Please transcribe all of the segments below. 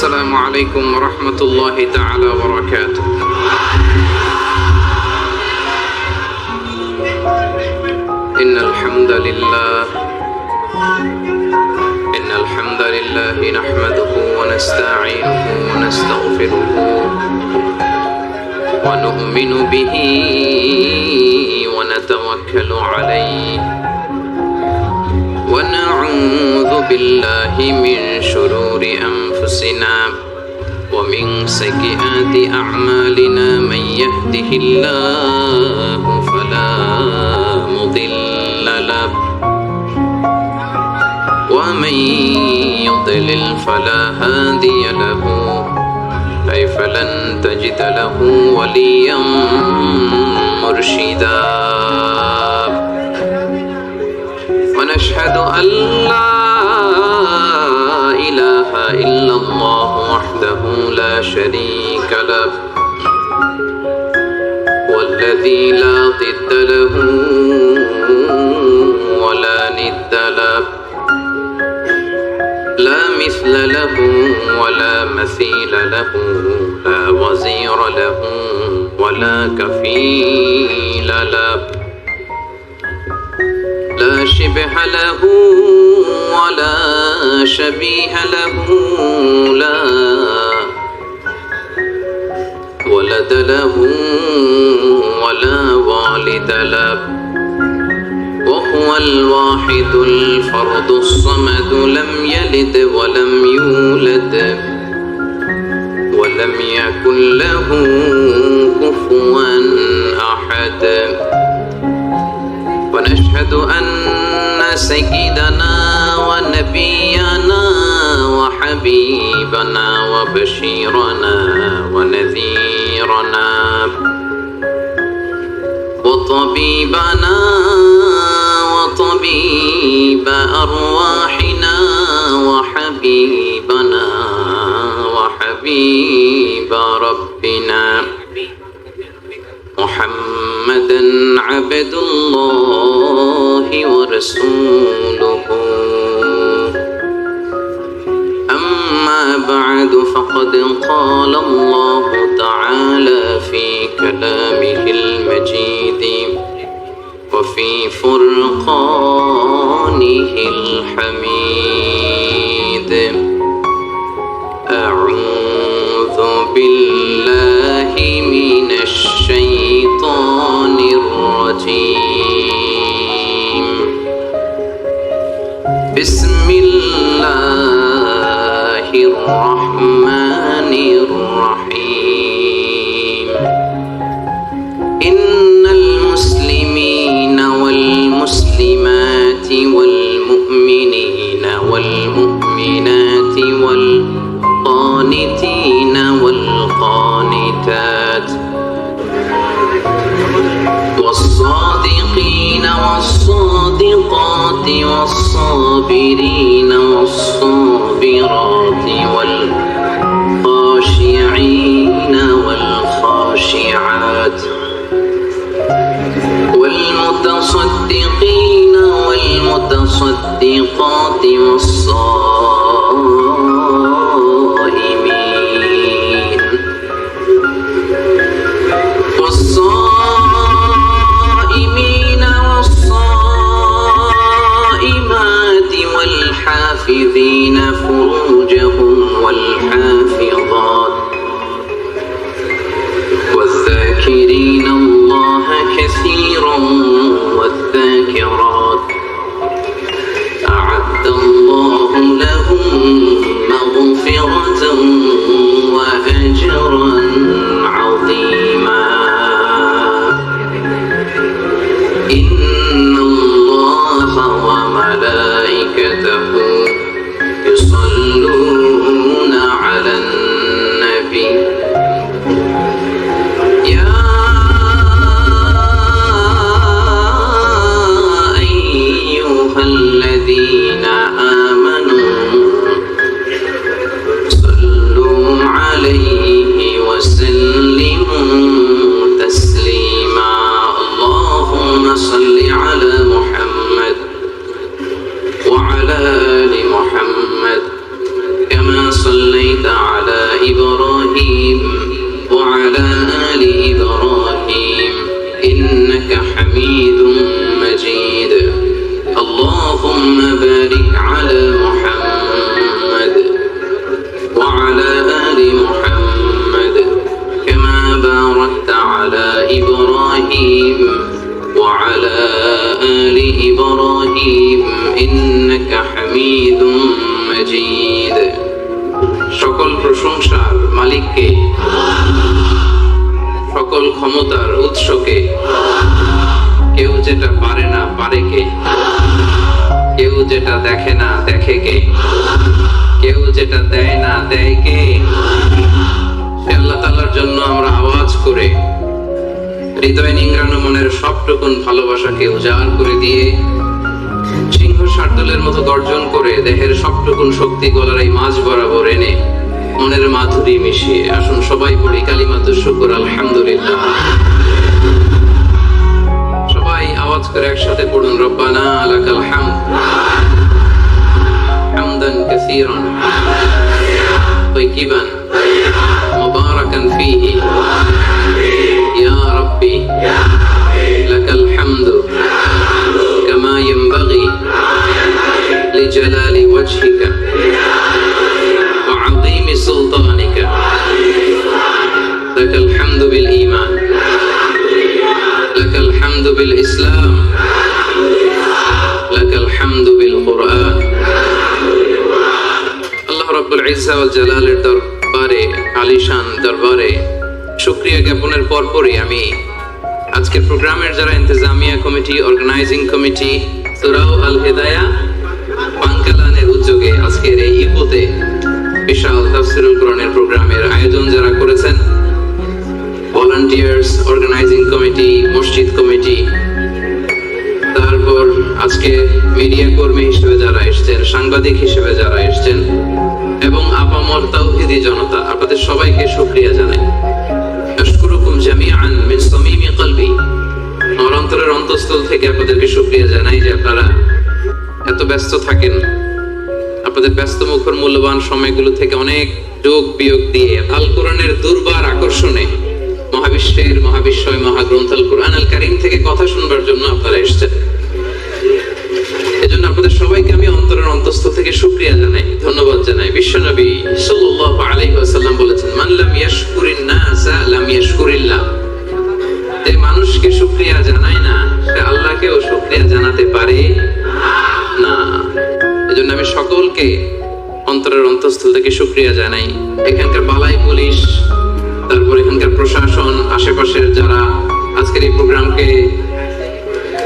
السلام عليكم ورحمة الله تعالى وبركاته. إن الحمد لله نحمده ونستعينه ونستغفره ونؤمن به ونتوكل عليه ونعوذ بالله من شرور أنفسنا ومن سيئات أعمالنا. من يهده الله فلا مضل له ومن يضلل فلا هادي له، أي فلن تجد له وليا مرشدا. ونشهد أن لا إله إلا الله وحده لا شريك له، والذي لا ضد له ولا ند له، لا مثل له ولا مثيل له، لا وزير له ولا كفيل له، لا شبه له ولا شبيه له، لا ولد له ولا والد له، وهو الواحد الفرد الصمد، لم يلد ولم يولد ولم يكن له كفوا أحد. ونشهد أن سيدنا ونبينا وحبيبنا وبشيرنا ونذيرنا وطبيبنا وطبيب أرواحنا وحبيبنا وحبيب ربنا محمدا عبد الله ورسوله. أما بعد، فقد قال الله تعالى في كلامه المجيد وفي فرقانه الحميد: أعوذ بالله من الشيطان الرجيم. بسم الله الرحمن الرحيم. إن المسلمين والمسلمات والمؤمنين والمؤمنات والقانتين والقانتات والصادقين والصادقات والصابرين والصابرات والخاشعين والخاشعات والمتصدقين والمتصدقات والصائمين والصائمات والحافظين فروجهم والحافظات والذاكرين الله كثيرا والذاكرات أعد الله لهم مغفرة وأجرا عظيما. إن الله وملائكته مجيد সকল প্রশংসার মালিককে, সকল ক্ষমতার উৎসকে। কেউ যেটা পারে না পারে কে, কেউ যেটা দেখে না দেখে কে, কেউ যেটা দেয় না দেয় কে। সে আল্লাহ তাআলার জন্য আমরা আওয়াজ করে হৃদয় নিংড়ানো মনের সবটুকুন ভালোবাসাকে উজাড় করে দিয়ে সিংহ শার্দুলের মতো গর্জন করে দেহের সবটুকুন শক্তি গলার এই মাঝ বরাবর এনে মনের মাধুরী মিশিয়ে আসুন সবাই পড়ি কালিমাতুশ শুকর আলহামদুলিল্লাহ। সবাই আওয়াজ করে একসাথে পড়ুন রব্বানা লাকাল হামদ হামদান কাসীরান তাইয়িবান মুবারাকান ফীহি ইয়া রাব্বি লাকাল হামদু কামা ইয়ানবাগি লিজালালি ওয়াজহিকা ওয়া আযীমি সুলতানিকা লাকাল হামদু বিল ঈমান লাকাল হামদু বিল ইসলাম লাকাল হামদু বিল কুরআন। আল্লাহ রাব্বুল ইজ্জা ওয়াল জালালের দরবারে, আলিশান দরবারে শুকরিয়া জ্ঞাপনের পরপরই আমি আজকের প্রোগ্রামের যারা ইন্তেজামিয়া কমিটি, অর্গানাইজিং কমিটি, সূরাহ আল হিদায়া বাঙ্কালানের উদ্যোগে আজকের এই ইপোতে বিশাল তাফসীরুল কোরআনের প্রোগ্রামের আয়োজন যারা করেছেন, ভলান্টিয়ার্স, অর্গানাইজিং কমিটি, মসজিদ কমিটি, তারপর আজকে মিডিয়া কর্মী হিসেবে যারা এসেছেন, সাংবাদিক হিসেবে যারা এসেছেন এবং আপামর তাওহীদি জনতা, আপনাদের সবাইকে শুকরিয়া জানাই। আশকুরুকুম জামিআন মিন সামিমি কলবি, আমার অন্তরের অন্তঃস্থল থেকে আপনাদেরকে শুকরিয়া জানাই যে আপনারা এত ব্যস্ত থাকেন, আপনাদের ব্যস্ত মুখর মূল্যবান সময়গুলো থেকে অনেক যোগ বিয়োগ দিয়ে আল কোরআনের দুর্বার আকর্ষণে মহাবিশ্বের মহাবিশ্বয় মহাগ্রন্থ আল কোরআন আল কারীম থেকে কথা শুনবার জন্য আপনারা এসেছেন। এজন্য আপনাদের সবাইকে আমি অন্তরের অন্তঃস্থল থেকে শুকরিয়া জানাই, ধন্যবাদ জানাই। বিশ্বনবী সাল্লাল্লাহু আলাইহি ওয়াসাল্লাম বলেছেন, মান লাম ইয়াশকুরিন নাসা লাম ইয়াশকুরিল্লাহ। যে মানুষকে শুকরিয়া জানায় না সে আল্লাহকেও শুকরিয়া জানাতে পারে না। এজন্য আমি সকলকে অন্তরের অন্তঃস্থল থেকে শুকরিয়া জানাই। এখানকার বালাই পুলিশ, তারপর এখানকার প্রশাসন, আশেপাশের যারা আজকের এই প্রোগ্রামকে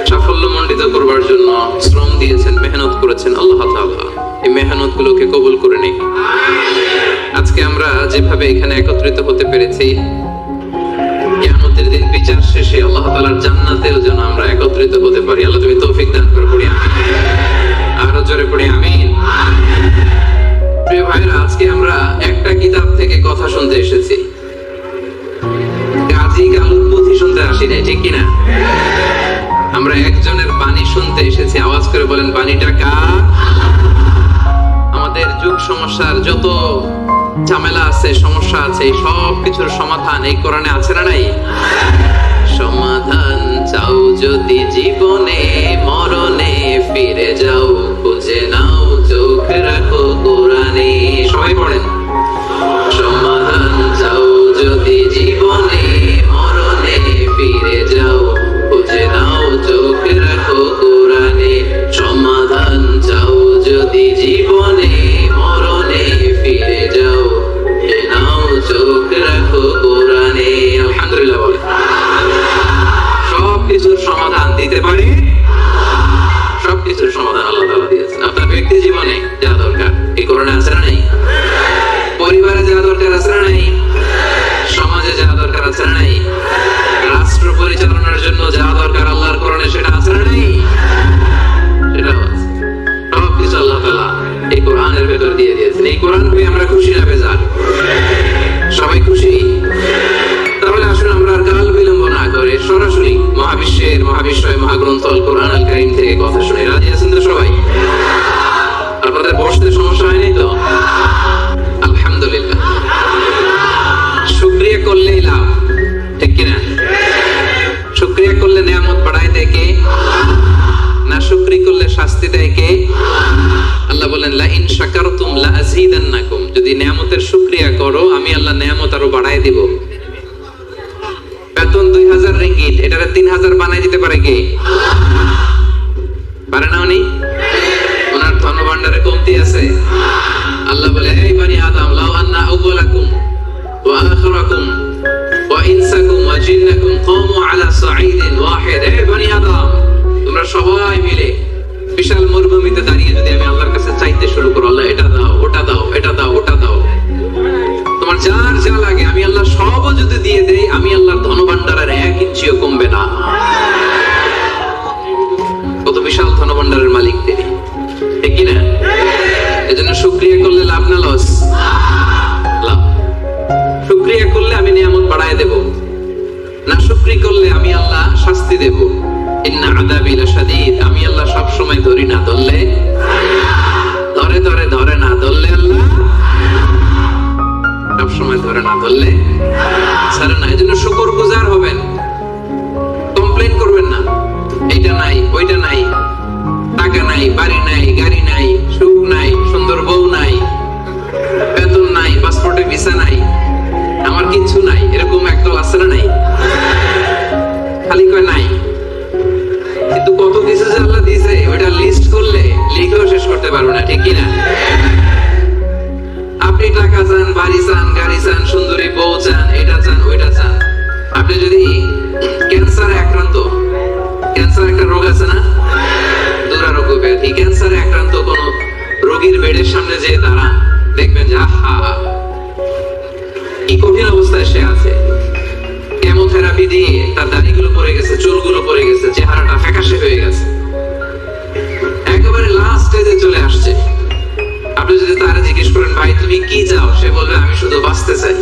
সাফল্যমণ্ডিত করবার জন্য শ্রম দিয়েছেন, মেহনত করেছেন, আল্লাহ তাআলা এই মেহনত গুলোকে কবুল করে নিন। আজকে আমরা যেভাবে এখানে একত্রিত হতে পেরেছি, কিয়ামতের দিন বিচার শেষে আল্লাহ তাআলার জান্নাতেও যেন আমরা একত্রিত হতে পারি। আল্লাহ তুমি তৌফিক দান করে পড়ি আমিন, আরো জোরে পড়ি আমিন। প্রিয় ভাইরা, আজকে আমরা একটা কিতাব থেকে কথা শুনতে এসেছি, গাজী গালুর পুঁথি শুনতে আসি নাই, ঠিক কিনা? আমরা একজনের বাণী শুনতে এসেছি। আওয়াজ করে বলেন, বাণীটা কার? আমাদের যুগ সমস্যার যত ঝামেলা আছে, সমস্যা আছে, সব কিছুর সমাধান এই কোরআনে আছে না নাই? সমাধান চাও যদি জীবনে মরণে ফিরে যাও, খুঁজে নাও চোখ রাখো কোরআনে। সবাই পড়েন, সমাধান চাও যদি জীবনে মরণে ফিরে যাও, খুঁজে নাও চোখ রাখো কোরআনে। সমাধান চাও যদি জীবনে মরণে ফিরে যাও, খুঁজে নাও চোখ রাখো কোরআনে। আলহামদুলিল্লাহ বলে। সব কিছুর সমাধান দিতে পারে, সব কিছুর সমাধান আল্লাহ তাআলা দিয়েছেন। আপনার ব্যক্তি জীবনে যা দরকার এই কোরআনে আছে না নাই? পরিবারে যা দরকার আছে না নাই? সমাজে যা দরকার আছে না নাই? রাষ্ট্র পরিচালনার জন্য যা দরকার আল্লাহর কোরআনে সেটা আছে না নাই? সেটাও আছে। সব কিছু আল্লাহ তাআলা এই কোরআনের ভেতর দিয়ে দিয়েছেন। এই কোরআন পেয়ে আমরা খুশি না বেজার? সবাই খুশি? তাহলে আসুন আমরা আর কাল বিলম্ব না করে সরাসরি মহাবিশ্বের মহাবিশ্বয় মহাগ্রন্থ আল কোরআন আল কারীম থেকে কথা শুনে। রাজি আছেন তো সবাই? আপনাদের বসতে সমস্যা হয়নি তো? আলহামদুলিল্লাহ। শুকরিয়া করলেই লাভ, ঠিক কিনা? শুকরিয়া করলে নিয়ামত বাড়ায় দেয় কে? না শুকরি করলে শাস্তি দেয় কে? আল্লাহ বলেন, লা ইন শাকারতুম লা আযীদান্নাকুম। যদি নিয়ামতের শুকরিয়া করো আমি আল্লাহ নিয়ামত আরো বাড়ায় দিব। বেতন 2000 রিঙ্গিট, এটারে 3000 বানাই দিতে পারে কে? পারে না উনি? ওনার ধনভাণ্ডারে কমতি আছে? সাঈদিন ওয়াহিদ। হে বনি আদম, তোমরা সবাই মিলে বিশাল মরুভূমিতে দাঁড়িয়ে যদি আমি আল্লাহর কাছে চাইতে শুরু করো, আল্লাহ এটা দাও, ওটা দাও, এটা দাও, ওটা দাও, তোমার যার যা লাগে আমি আল্লাহ সবও যদি দিয়ে দেই, আমি আল্লাহর ধনভাণ্ডারের 1 ইঞ্চিও কমবে না। কত বিশাল ধনভাণ্ডারের মালিক তিনি, ঠিক কি না? এজন্য শুকরিয়া করলে লাভ না লস? লাভ। শুকরিয়া করলে আমি নিয়ামত বাড়ায় দেব, না শুকরি করলে আমি আল্লাহ শাস্তি দেব। ইন্না আযাবি লাশাদীদ, আমি আল্লাহ সব সময় ধরি না, ধরলে ধরে ধরে, ধরে না ধরলে আল্লাহ সব সময় ধরে না, ধরলে ছাড়ে না। এজন্য শুকরগুজার হবেন, কমপ্লেইন করবেন না। এইটা নাই, ওইটা নাই, টাকা নাই, বাড়ি নাই, গাড়ি নাই, সুখ নাই, সুন্দর বউ নাই, বেতন নাই, পাসপোর্টে ভিসা নাই, আমার কিছু নাই, এরকম একদল আছে না? নাই, খালি কয় নাই। কিন্তু কত কিছু যে আল্লাহ দিয়েছে ওইটা লিস্ট করলে লিখেও শেষ করতে পারবো না, ঠিক কি না? আপনি টাকা চান, বাড়ি চান, গাড়ি চান, সুন্দরী বউ চান, এটা চান, ওইটা চান। আপনি যদি ক্যান্সারে আক্রান্ত, ক্যান্সার একটা রোগ আছে না, দুরারোগ্য ব্যাধি, ক্যান্সারে আক্রান্ত কোন রোগীর বেডের সামনে যেয়ে দাঁড়ান, দেখবেন যে আহা কি কঠিন অবস্থায় সে আছে। কেমোথেরাপি দিয়ে তার দাড়িগুলো পড়ে গেছে, চুলগুলো পড়ে গেছে, চেহারাটা ফ্যাকাশে হয়ে গেছে, একেবারে লাস্ট স্টেজে চলে আসছে। আপনি যদি তারা জিজ্ঞেস করেন ভাই তুমি কি চাও, সে বলবে আমি শুধু বাঁচতে চাই।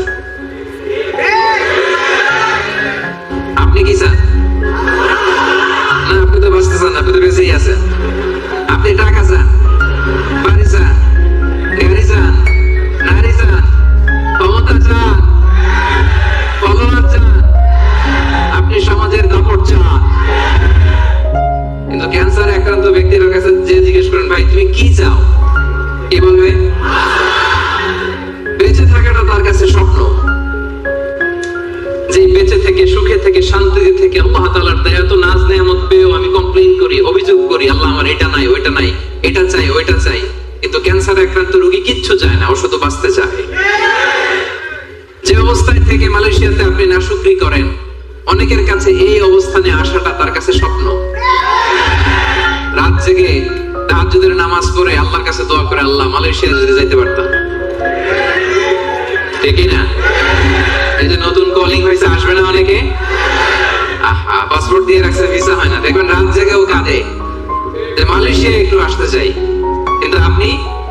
আপনি কি চান? না, আপনি তো বাঁচতে চান, আপনি তো বেঁচেই আছেন। আপনি টাকা চান, বাড়ি চান, গাড়ি চান, নারী চান, ক্ষমতা চান, ফলোয়ার চান, আপনি সমাজের দাপট চান। কিন্তু ক্যান্সারে আক্রান্ত ব্যক্তির কাছে যে জিজ্ঞেস করেন ভাই তুমি কি চাও, কি বলবে? বেঁচে থাকাটা তার কাছে স্বপ্ন। যে বেঁচে থেকে, সুখে থেকে, শান্তিতে থেকে আল্লাহ তাআলার দয়া তো নাজ নেয়ামত পেয়েও আমি কমপ্লেইন করি, অভিযোগ করি, আল্লাহ আমার এটা নাই, ওইটা নাই, এটা চাই, ওইটা চাই। কিন্তু ক্যান্সারে আক্রান্ত রোগী কিচ্ছু চায় না, ও শুধু বাঁচতে চায়। যে অবস্থায় থেকে মালয়েশিয়াতে আপনি নাশুকরি করেন, অনেকের কাছে এই অবস্থানে আসাটা তার কাছে স্বপ্ন। রাত জেগে তাহাজ্জুদের নামাজ পড়ে আল্লাহর কাছে দোয়া করে আল্লাহ মালয়েশিয়া যদি যাইতে পারতাম, ঠিক না? এই যে নতুন কলিং হয়েছে, আসবে না অনেকে? আহা, পাসপোর্ট দিয়ে রাখছে, ভিসা হয় না, দেখবেন রাত জেগেও কাঁদে যে মালয়েশিয়া একটু আসতে চাই। কিন্তু আপনি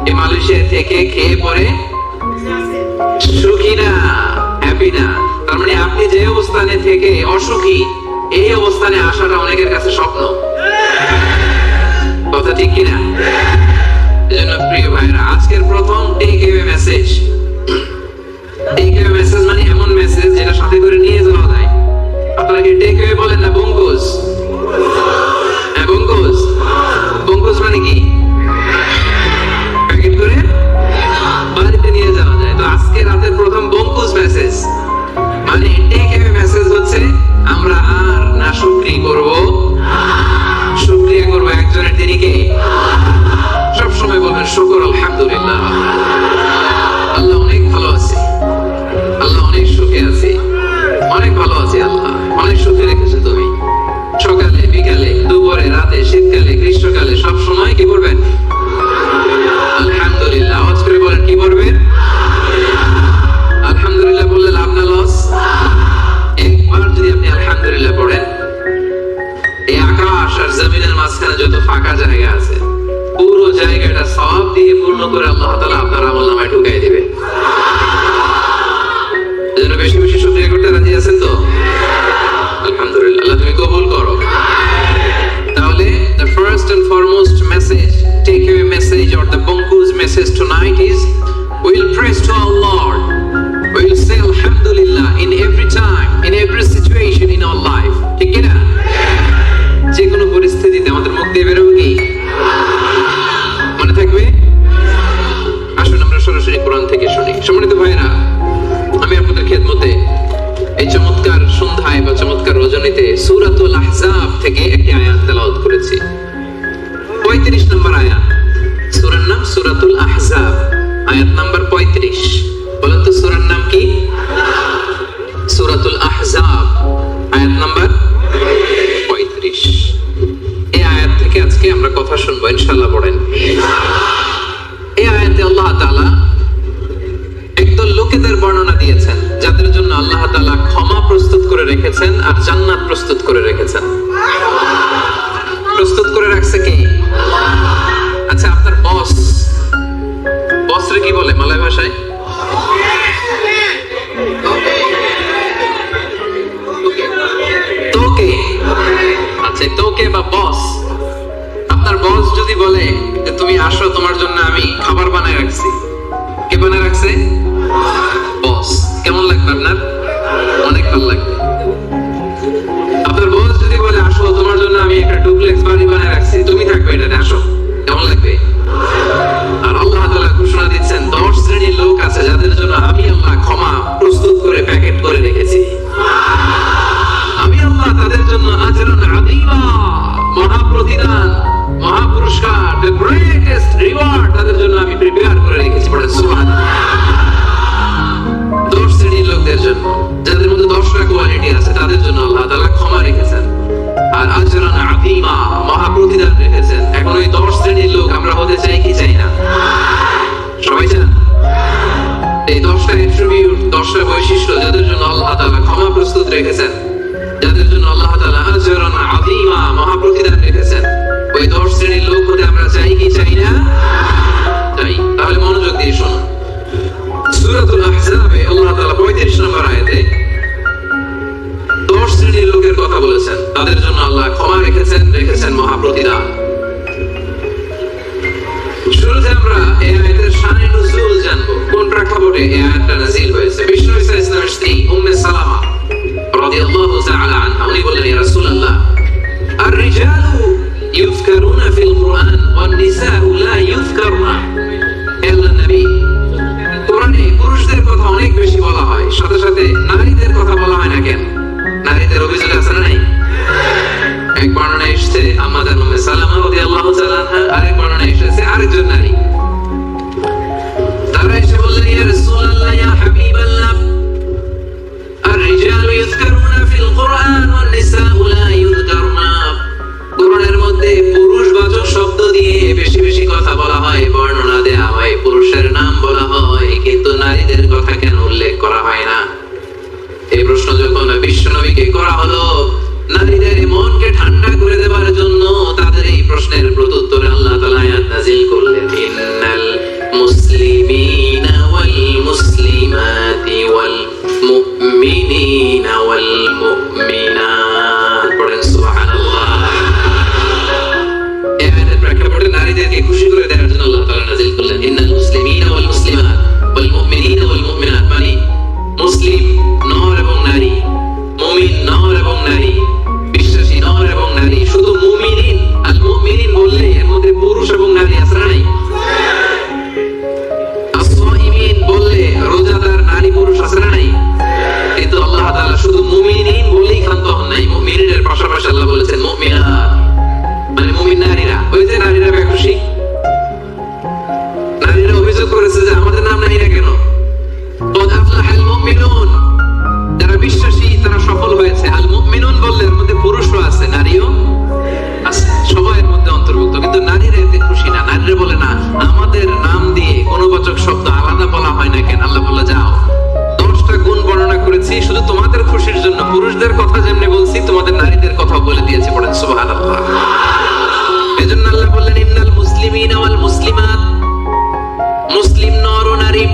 এই মালয়েশিয়া থেকে খেয়ে পরে সুখী না, হ্যাপি না। তার মানে আপনি যে অবস্থানে থেকে অসুখী, এই অবস্থানে আসাটা অনেকের কাছে স্বপ্ন। কথা ঠিক কিনা? এজন্য প্রিয় ভাইরা, আজকের প্রথম take away message. Take away message মানে এমন মেসেজ যেটা সাথে করে নিয়ে যাওয়া যায়। আপনারা কি টেক অ্যাওয়ে বলেন না বঙ্কুজ? হ্যাঁ, বঙ্কুজ। বঙ্কুজ মানে কি? প্যাকেট করে বাড়িতে নিয়ে যাওয়া যায়। তো আজকে রাতের প্রথম বঙ্কুজ মেসেজ মানে টেক অ্যাওয়ে মেসেজ হচ্ছে আমরা আর না শুকরি করব, শুকরিয়া করব একজনের, তিনি কে? সব সময় বলবেন শুকর আলহামদুলিল্লাহ। আল্লাহ অনেক ভালো আছে, আল্লাহ অনেক সুখে আছে, অনেক ভালো আছে, আল্লাহ অনেক সুখে রেখেছে তুমি। সকালে, বিকালে, দুপুরে, রাতে, শীতকালে, গ্রীষ্মকালে, সব সময় কি করবেন? আলহামদুলিল্লাহ। আওয়াজ করে বলেন কি করবেন? আলহামদুলিল্লাহ বললে লাভ না লস? একবার যদি আপনি আলহামদুলিল্লাহ পড়েন, এই আকাশ আর জমিনের মাঝখানে যত ফাঁকা জায়গা আছে পুরো জায়গাটা সওয়াব দিয়ে পূর্ণ করে আল্লাহ তাআলা আপনার আমলনামায় ঢুকাই দিবে। এজন্য বেশি বেশি শুকরিয়া করতে রাজি আছেন তো? আলহামদুলিল্লাহ, আল্লাহ তুমি কবুল করো। তাহলে the first and foremost message, takeaway message or the Bongku's message tonight is we will praise to our Lord. We will say alhamdulillah in every time, in every situation in our life. ঠিক কি না? যে কোনো পরিস্থিতিতে আমাদের মুখ দিয়ে বেরোবে কি? মনে থাকবে? আসুন আমরা সরাসরি কোরআন থেকে শুনি। সম্মানিত ভাইরা, আমি আপনাদের খেদমতে এই চমৎকার সন্ধ্যায় বা চমৎকার রজনীতে সূরাতুল আহজাব থেকে একটি আয়াত তেলাওয়াত করেছি। 35 নম্বর আয়াত। সূরার নাম সূরাতুল আহজাব, আয়াত নাম্বার 35। বলেন তো সূরার নাম কি? সূরাতুল আহজাব, আয়াত নাম্বার রেখেছেন আর জান্নাত প্রস্তুত করে রেখেছেন। প্রস্তুত করে রাখছে কে? আচ্ছা, আপনার বস, বসরে কি বলে মালয় ভাষায়? তোকে। আচ্ছা, তোকে বা বস, আপনার বস যদি বলে যে তুমি আসো, তোমার জন্য আমি খাবার বানায় রাখছি, কে বানায় রাখছে? বস। কেমন লাগবে আপনার? অনেক ভালো লাগবে। আপনার বস যদি বলে আসো, তোমার জন্য আমি একটা ডুপ্লেক্স বাড়ি বানায় রাখছি, তুমি থাকবে এটাতে, আসো, কেমন লাগবে? আর আল্লাহ তাআলা ঘোষণা দিচ্ছেন 10 শ্রেণীর লোক আছে যাদের জন্য আমি আল্লাহ ক্ষমা প্রস্তুত করে প্যাকেট করে রেখেছি। আমি আল্লাহ তাদের জন্য আজরান আযীমা, মহা প্রতিদান, মহা পুরস্কার, the greatest reward তাদের জন্য আমি প্রিপেয়ার করে রেখেছি। পড়ে সুবহানাল্লাহ। 10 শ্রেণীর লোকদের জন্য, যাদের মধ্যে 10টা কোয়ালিটি আছে, তাদের জন্য আল্লাহ তাআলা ক্ষমা রেখেছেন আর আজরান আযীমা, মহা প্রতিদান রেখেছেন। এখন ওই 10 শ্রেণীর লোক আমরা হতে চাই কি চাই না? সবাই চান। এই 10টা অ্যাট্রিবিউট, 10টা বৈশিষ্ট্য যাদের জন্য আল্লাহ তাআলা ক্ষমা প্রস্তুত রেখেছেন, যাদের জন্য আল্লাহ তাআলা আজরান আযীমা, মহা প্রতিদান রেখেছেন, ওই 10 শ্রেণীর লোক হতে আমরা চাই কি চাই না? চাই। তাহলে মনোযোগ দিয়ে শুনুন। সূরাতুল আহজাবে আল্লাহ তাআলা 35 নম্বর আয়াতে 10 শ্রেণীর লোকের কথা বলেছেন, তাদের জন্য আল্লাহ ক্ষমা রেখেছেন মহা প্রতিদান। শুরুতে আমরা এই আয়াতের শানে নুজুল জানবো, কোন প্রেক্ষাপটে এই আয়াতটা নাযিল হয়েছে। বিষ্ণু ঈসা ইসলামের স্ত্রী উম্মে সালামা রাদিয়াল্লাহু তাআলা আনহা, উনি বললেন, ইয়া রাসূলুল্লাহ, আর-রিজালু ইউযকারুনা ফিল কুরআন ওয়ান নিসাউ লা ইউযকারনা। হে আল্লাহর নবী, কোরআনে পুরুষদের কথা অনেক বেশি বলা হয়, সাথে সাথে নারীদের কথা বলা হয় না কেন? নারীদের অভিযোগ আছে না নাই? এক বর্ণনায় এসেছে আম্মা জান উম্মে সালামা রাদিয়াল্লাহু তাআলা আনহা, আরেক বর্ণনায় এসেছে আরেকজন নারী। তারা এসে বললেন, ইয়া রাসূলুল্লাহ, ইয়া হাবিবাল্লাহ, আর-রিজালু ইউযকারুনা ফিল কুরআন ওয়ান নিসাউ লা ইউযকারনা। কোরআনের মধ্যে পুরুষবাচক শব্দ দিয়ে বেশি বেশি কথা বলা হয়, বর্ণনা দেয়া হয়, পুরুষের নাম বলা হয়, কিন্তু নারীদের কথা কেন উল্লেখ করা হয় না? এই প্রশ্ন যখন বিশ্বনবীকে করা হলো, নারীদের মনকে ঠান্ডা করে দেওয়ার জন্য, তাদের এই প্রশ্নের প্রত্যুত্তরে আল্লাহ তাআলা আয়াত নাযিল করলেন, ইন্নাল মুসলিমিনা ওয়াল মুসলিমাতি ওয়াল মুমিনিনা ওয়াল মুমিনাত। পড়েন সুবহানাল্লাহ। এই আয়াতের প্রেক্ষাপটে নারীদেরকে খুশি করে দেওয়ার জন্য আল্লাহ তাআলা নাযিল করলেন, ইন্নাল মুসলিমিনা ওয়াল মুসলিমাত ওয়াল মুমিনিনা ওয়াল মুমিনাত, মানে মুসলিম নর এবং নারী, মুমিন নর এবং নারী, বিশ্বাসী নর এবং নারী। শুধু মুমিনিন, আল মুমিনিন বললে এর মধ্যে পুরুষ এবং নারী আছে না নাই? আস-সাইমিন বললে রোজাদার নারী পুরুষ আছে না নাই? কিন্তু আল্লাহ তাআলা শুধু মুমিনিন বলেই ক্ষান্ত হন নাই। মুমিনের পাশাপাশি আল্লাহ বলেছেন মুমিনাত, মানে মুমিন নারীরা। ওই যে নারীরা বেখুশি, নারীরা অভিযোগ করেছে যে আমাদের নাম নাই না কেন? ক্বাদ আফলাহাল মুমিনুন, যারা বিশ্বাসী তারা সফল হয়েছে। আল মুমিনুন বললে এর মধ্যে পুরুষও আছে, নারীও আছে, সবাই এর মধ্যে অন্তর্ভুক্ত। কিন্তু নারীরা এতে খুশি না। নারীরা বলে, না, আমাদের নাম দিয়ে গুণবাচক শব্দ আলাদা বলা হয় না কেন? আল্লাহ বলে, যাও, 10টা গুণ বর্ণনা করেছি শুধু তোমাদের খুশির জন্য। পুরুষদের কথা যেমনি বলছি, তোমাদের নারীদের কথা বলে দিয়েছি। পড়েন সুবহানাল্লাহ। এজন্য আল্লাহ বললেন, ইন্নাল মুসলিমিনা ওয়াল মুসলিমাত, মুসলিম নর ও নারী,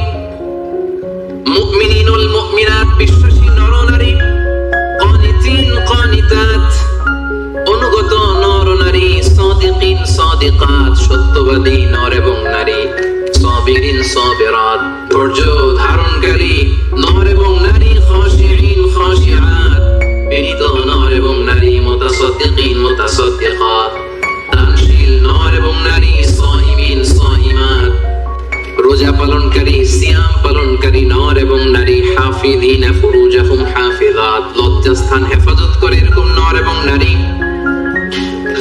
মুমিনিন ওয়াল মুমিনাত, বিশ্বাসী নর ও নারী, কানিতিন কানিতাত, অনুগত নর ও নারী, সাদিকিন সাদিকাত, সত্যবাদী নর এবং নারী, সাবিরিন সাবিরাত, ধৈর্য ধারণকারী নর এবং নারী, খাশিঈন খাশিআত, বিনীত নর এবং নারী, মুতাসাদ্দিকিন মুতাসাদ্দিকাত, দানশীল নর এবং নারী, সাইমিন সাইমাত, রোজা পালনকারী, সিয়াম পালনকারী নর এবং নারী, হাফিযিনা ফুরুজাহুম হাফিযাত, লজ্জাস্থান হেফাজত করে এরকম নর এবং নারী,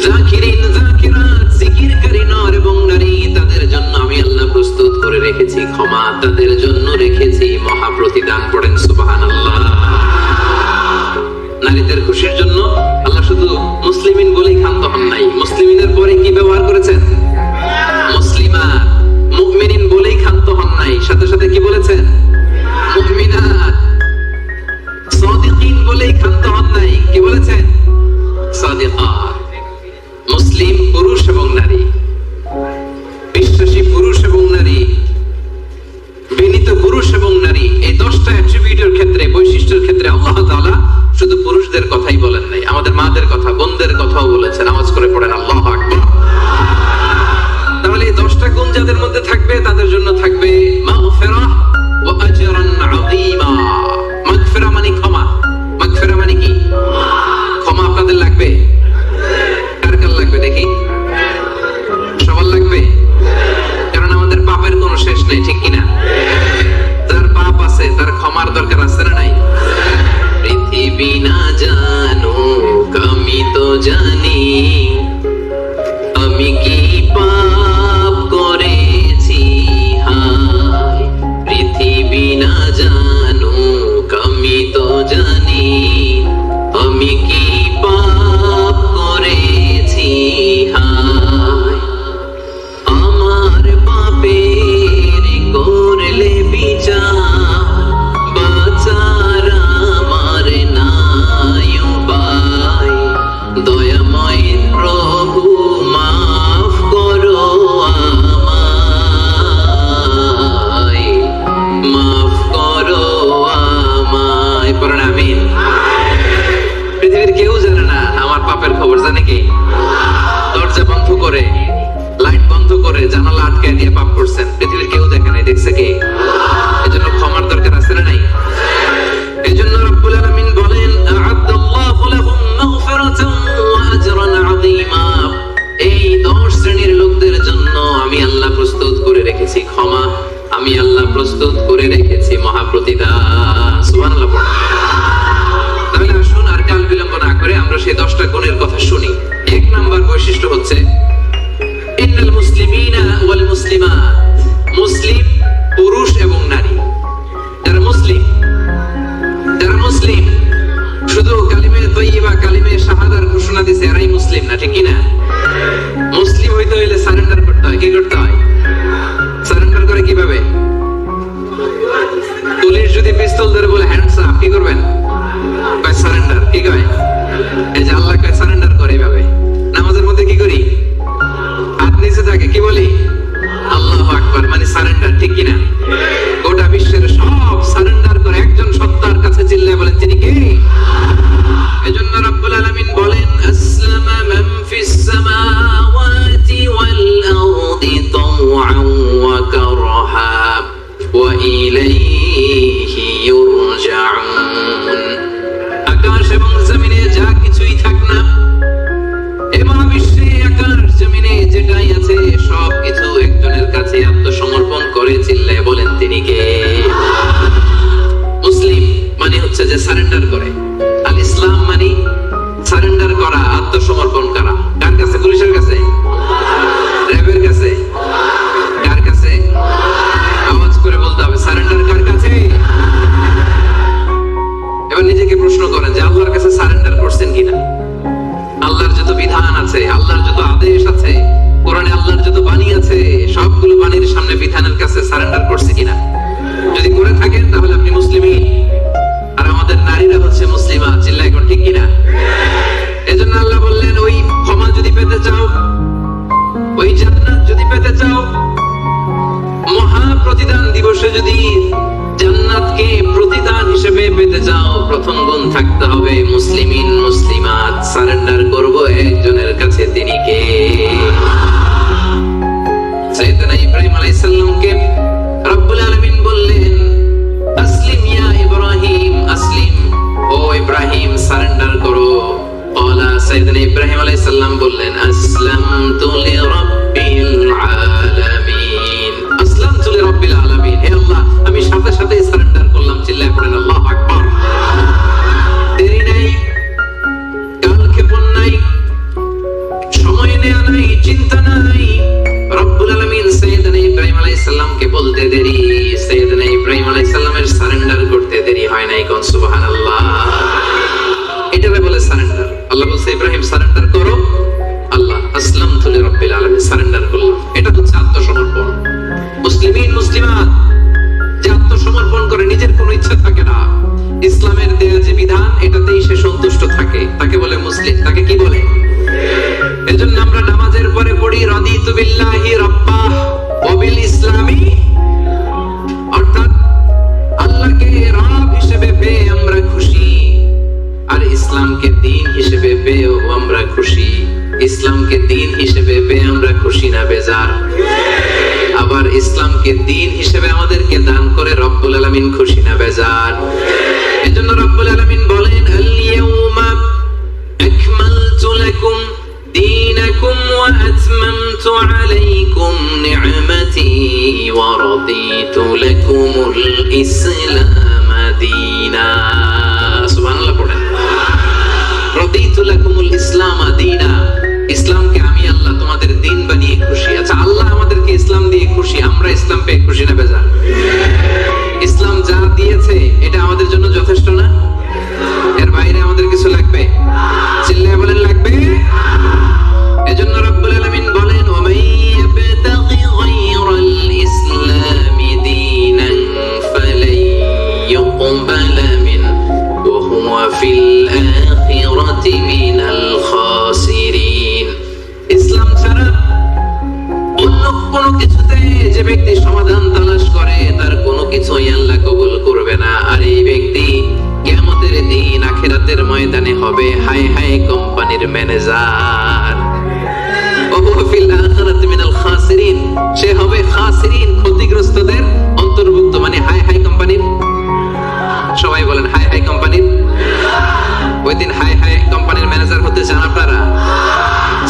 যাকিরিন যাকিরাত, জিকিরকারী নর এবং নারী, তাদের জন্য আমি আল্লাহ প্রস্তুত করে রেখেছি ক্ষমা, তাদের জন্য রেখেছি মহা প্রতিদান। পড়েন সুবহানাল্লাহ। নারীদের খুশির জন্য আল্লাহ শুধু মুসলিমিন বলেই ক্ষান্ত হন নাই। মুসলিমিনের পরে কি ব্যবহার করেছেন? মুসলিমাত। মুমিনিন বলেই ক্ষান্ত হন নাই, সাথে সাথে কি বলেছেন? মুমিনাত। সাদিকিন বলেই ক্ষান্ত হন আমি আল্লাহ প্রস্তুত করে রেখেছি মহাপ্রতিদান। সুবহানাল্লাহ পড়েন। তাহলে আসুন আর কাল বিলম্ব না করে আমরা সেই 10টা গুণের কথা শুনি। 1 নাম্বার বৈশিষ্ট্য হচ্ছে ইন্নাল মুসলিমিনা ওয়াল মুসলিমাত, মুসলিম পুরুষ এবং নারী যারা মুসলিম শুধু কালিমে তয়্যিবা কালিমে শাহাদার ঘোষণা দিছে এরাই মুসলিম না, ঠিক কি না? মুসলিম হইতে হইলে সারেন্ডার করতে হয়। কি করতে হয়? সারেন্ডার করে কিভাবে? পুলিশ যদি পিস্তল ধরে বলে হ্যান্ডস আপ, কি করবেন? কয় সারেন্ডার। কি কয়? এই যে আল্লাহ কয় সারেন্ডার করে এইভাবে। নামাজের মধ্যে কি করি? হাত নিচে থাকে, কি বলি? আল্লাহু আকবার, মানে সারেন্ডার, ঠিক কি না? গোটা বিশ্বের সব সারেন্ডার করে একজন সত্তার কাছে চিল্লায় বলেন তিনি কে? এজন্য রব্বুল আলামিন বলেন আসলামা মান ফিস সামাওয়াতি ওয়াল আরদি তাওআন ওয়া কারহা ওয়া ইলাইহি ইউরজাউন। আকাশ এবং জমিনে যা কিছুই থাক না, এই মহাবিশ্বে আকাশ জমিনে যেটাই আছে সব কিছু একজনের কাছে আত্মসমর্পণ করে চিল্লায় বলেন তিনি কে? মুসলিম মানে হচ্ছে যে সারেন্ডার করে। আল ইসলাম মানে সারেন্ডার করা, আত্মসমর্পণ করা। কার কাছে? পুলিশের কাছে? র্যাবের কাছে? কার কাছে? আওয়াজ করে বলতে হবে সারেন্ডার কার কাছে? এবার নিজেকে প্রশ্ন করেন যে আল্লাহর কাছে সারেন্ডার করছেন কিনা? আল্লাহর যত বিধান আছে, আল্লাহর যত আদেশ আছে, কোরআনে আল্লাহর যত বাণী আছে, সবগুলো বাণীর সামনে বিধানের কাছে সারেন্ডার করছে কিনা? যদি করে থাকেন তাহলে আপনি মুসলিমই। আর আমাদের নারীরা হচ্ছে মুসলিমা, চিল্লায় এখন, ঠিক কিনা? এজন্য আল্লাহ বললেন ওই ক্ষমা যদি পেতে চাও, ওই জান্নাত যদি পেতে চাও, মহা প্রতিদান দিবসে যদি জান্নাতকে প্রতিদান হিসেবে পেতে চাও, প্রথম গুণ থাকতে হবে মুসলিমিন মুসলিমাত। সারেন্ডার করব একজনের কাছে, তিনি কে? সাইয়েদনা ইব্রাহিম আলাইহিস সালামকে রব্বুল আলামিন বললেন আসলিম ইয়া ইব্রাহিম, আসলিম, ও ইব্রাহিম সারেন্ডার করো। ক্বালা, সাইয়েদনা ইব্রাহিম আলাইহিস সালাম বললেন আসলামতু লিরাব্বিল আলামিন, আসলামতু লিরাব্বিল আলামিন, হে আল্লাহ আমি সাথে সাথেই সারেন্ডার করলাম। চিল্লায় পড়েন আল্লাহু আকবার। দেরি নাই, কালক্ষেপণ নাই, সময় নেওয়া নাই, চিন্তা নাই। রব্বুল আলামিন সাইয়েদনা ইব্রাহিম আলাইহিস সালামকে বলতে দেরি, সাইয়েদনা ইব্রাহিম আলাইহিস সালামের সারেন্ডার করতে দেরি হয় নাই। কোন সুবহানাল্লাহ। এটাকে বলে সারেন্ডার। আল্লাহ বলছে ইব্রাহিম সারেন্ডার করো, আল্লাহ আসলামতু লিরাব্বিল আলামিন, সারেন্ডার করলাম। এটা হচ্ছে আত্মসমর্পণ। মুসলিমিন মুসলিমাত যে আত্মসমর্পণ করে, নিজের কোনো ইচ্ছা থাকে না, ইসলামের দেয়া যে বিধান এটাতেই সে সন্তুষ্ট থাকে, তাকে বলে মুসলিম। তাকে কি বলে? এজন্য আমরা নামাজের পরে পড়ি রাদিতু বিল্লাহি রাব্বা ওয়া বিল ইসলামি, অর্থাৎ আল্লাহকে রব হিসেবে পেয়ে আমরা খুশি, আর ইসলামকে দ্বীন হিসেবে পেয়েও আমরা খুশি। ইসলামকে দ্বীন হিসেবে পেয়ে আমরা খুশি না বেজার? আবার ইসলামকে দ্বীন হিসেবে আমাদেরকে দান করে রব্বুল আলামিন খুশি না বেজার? এজন্য রব্বুল আলামিন বলেন আল ইয়াউমা আকমালতু লাকুম দীনাকুম ওয়া আতমামতু আলাইকুম নি'মাতি ওয়া রাদিতু লাকুমুল ইসলাম দীনা। সুবহানাল্লাহ পড়েন। রাদিতু লাকুমুল ইসলাম দীনা, ইসলামকে আমি আল্লাহ তোমাদের দ্বীন বানিয়ে খুশি। আচ্ছা, আল্লাহ আমাদেরকে ইসলাম দিয়ে খুশি, আমরা ইসলাম পেয়ে খুশি না বেজার? ইসলাম যা দিয়েছে এটা আমাদের জন্য যথেষ্ট না? এর বাইরে আমাদের কিছু লাগবে? চিল্লায় বলেন লাগবে। এজন্য রব্বুল আলামিন বলেন ওয়া মান ইয়াবতাগি গায়রাল ইসলামি দীনান ফালাই ইউকবালা মিনহু ওয়া হুয়া ফিল আখিরাতি মিনাল খাসিরিন। ইসলাম ছাড়া অন্য কোনো কিছুতে যে ব্যক্তি সমাধান তালাশ করে তার কোনো কিছুই আল্লাহ কবুল করবে না। আর এই ব্যক্তি কিয়ামতের দিন আখিরাতের ময়দানে হবে হাই হাই কোম্পানির ম্যানেজার। ওয়া ফিল আখিরাতি মিনাল খাসিরিন, সে হবে খাসিরিন, ক্ষতিগ্রস্তদের অন্তর্ভুক্ত, মানে হাই হাই কোম্পানির। সবাই বলেন হাই হাই কোম্পানির। ওই দিন হাই হাই কোম্পানির ম্যানেজার হতে চান আপনারা?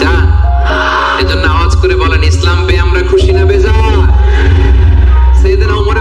চান? এজন্য আওয়াজ করে বলেন ইসলাম পেয়ে আমরা খুশি না বেজার? সাইয়েদনা ওমর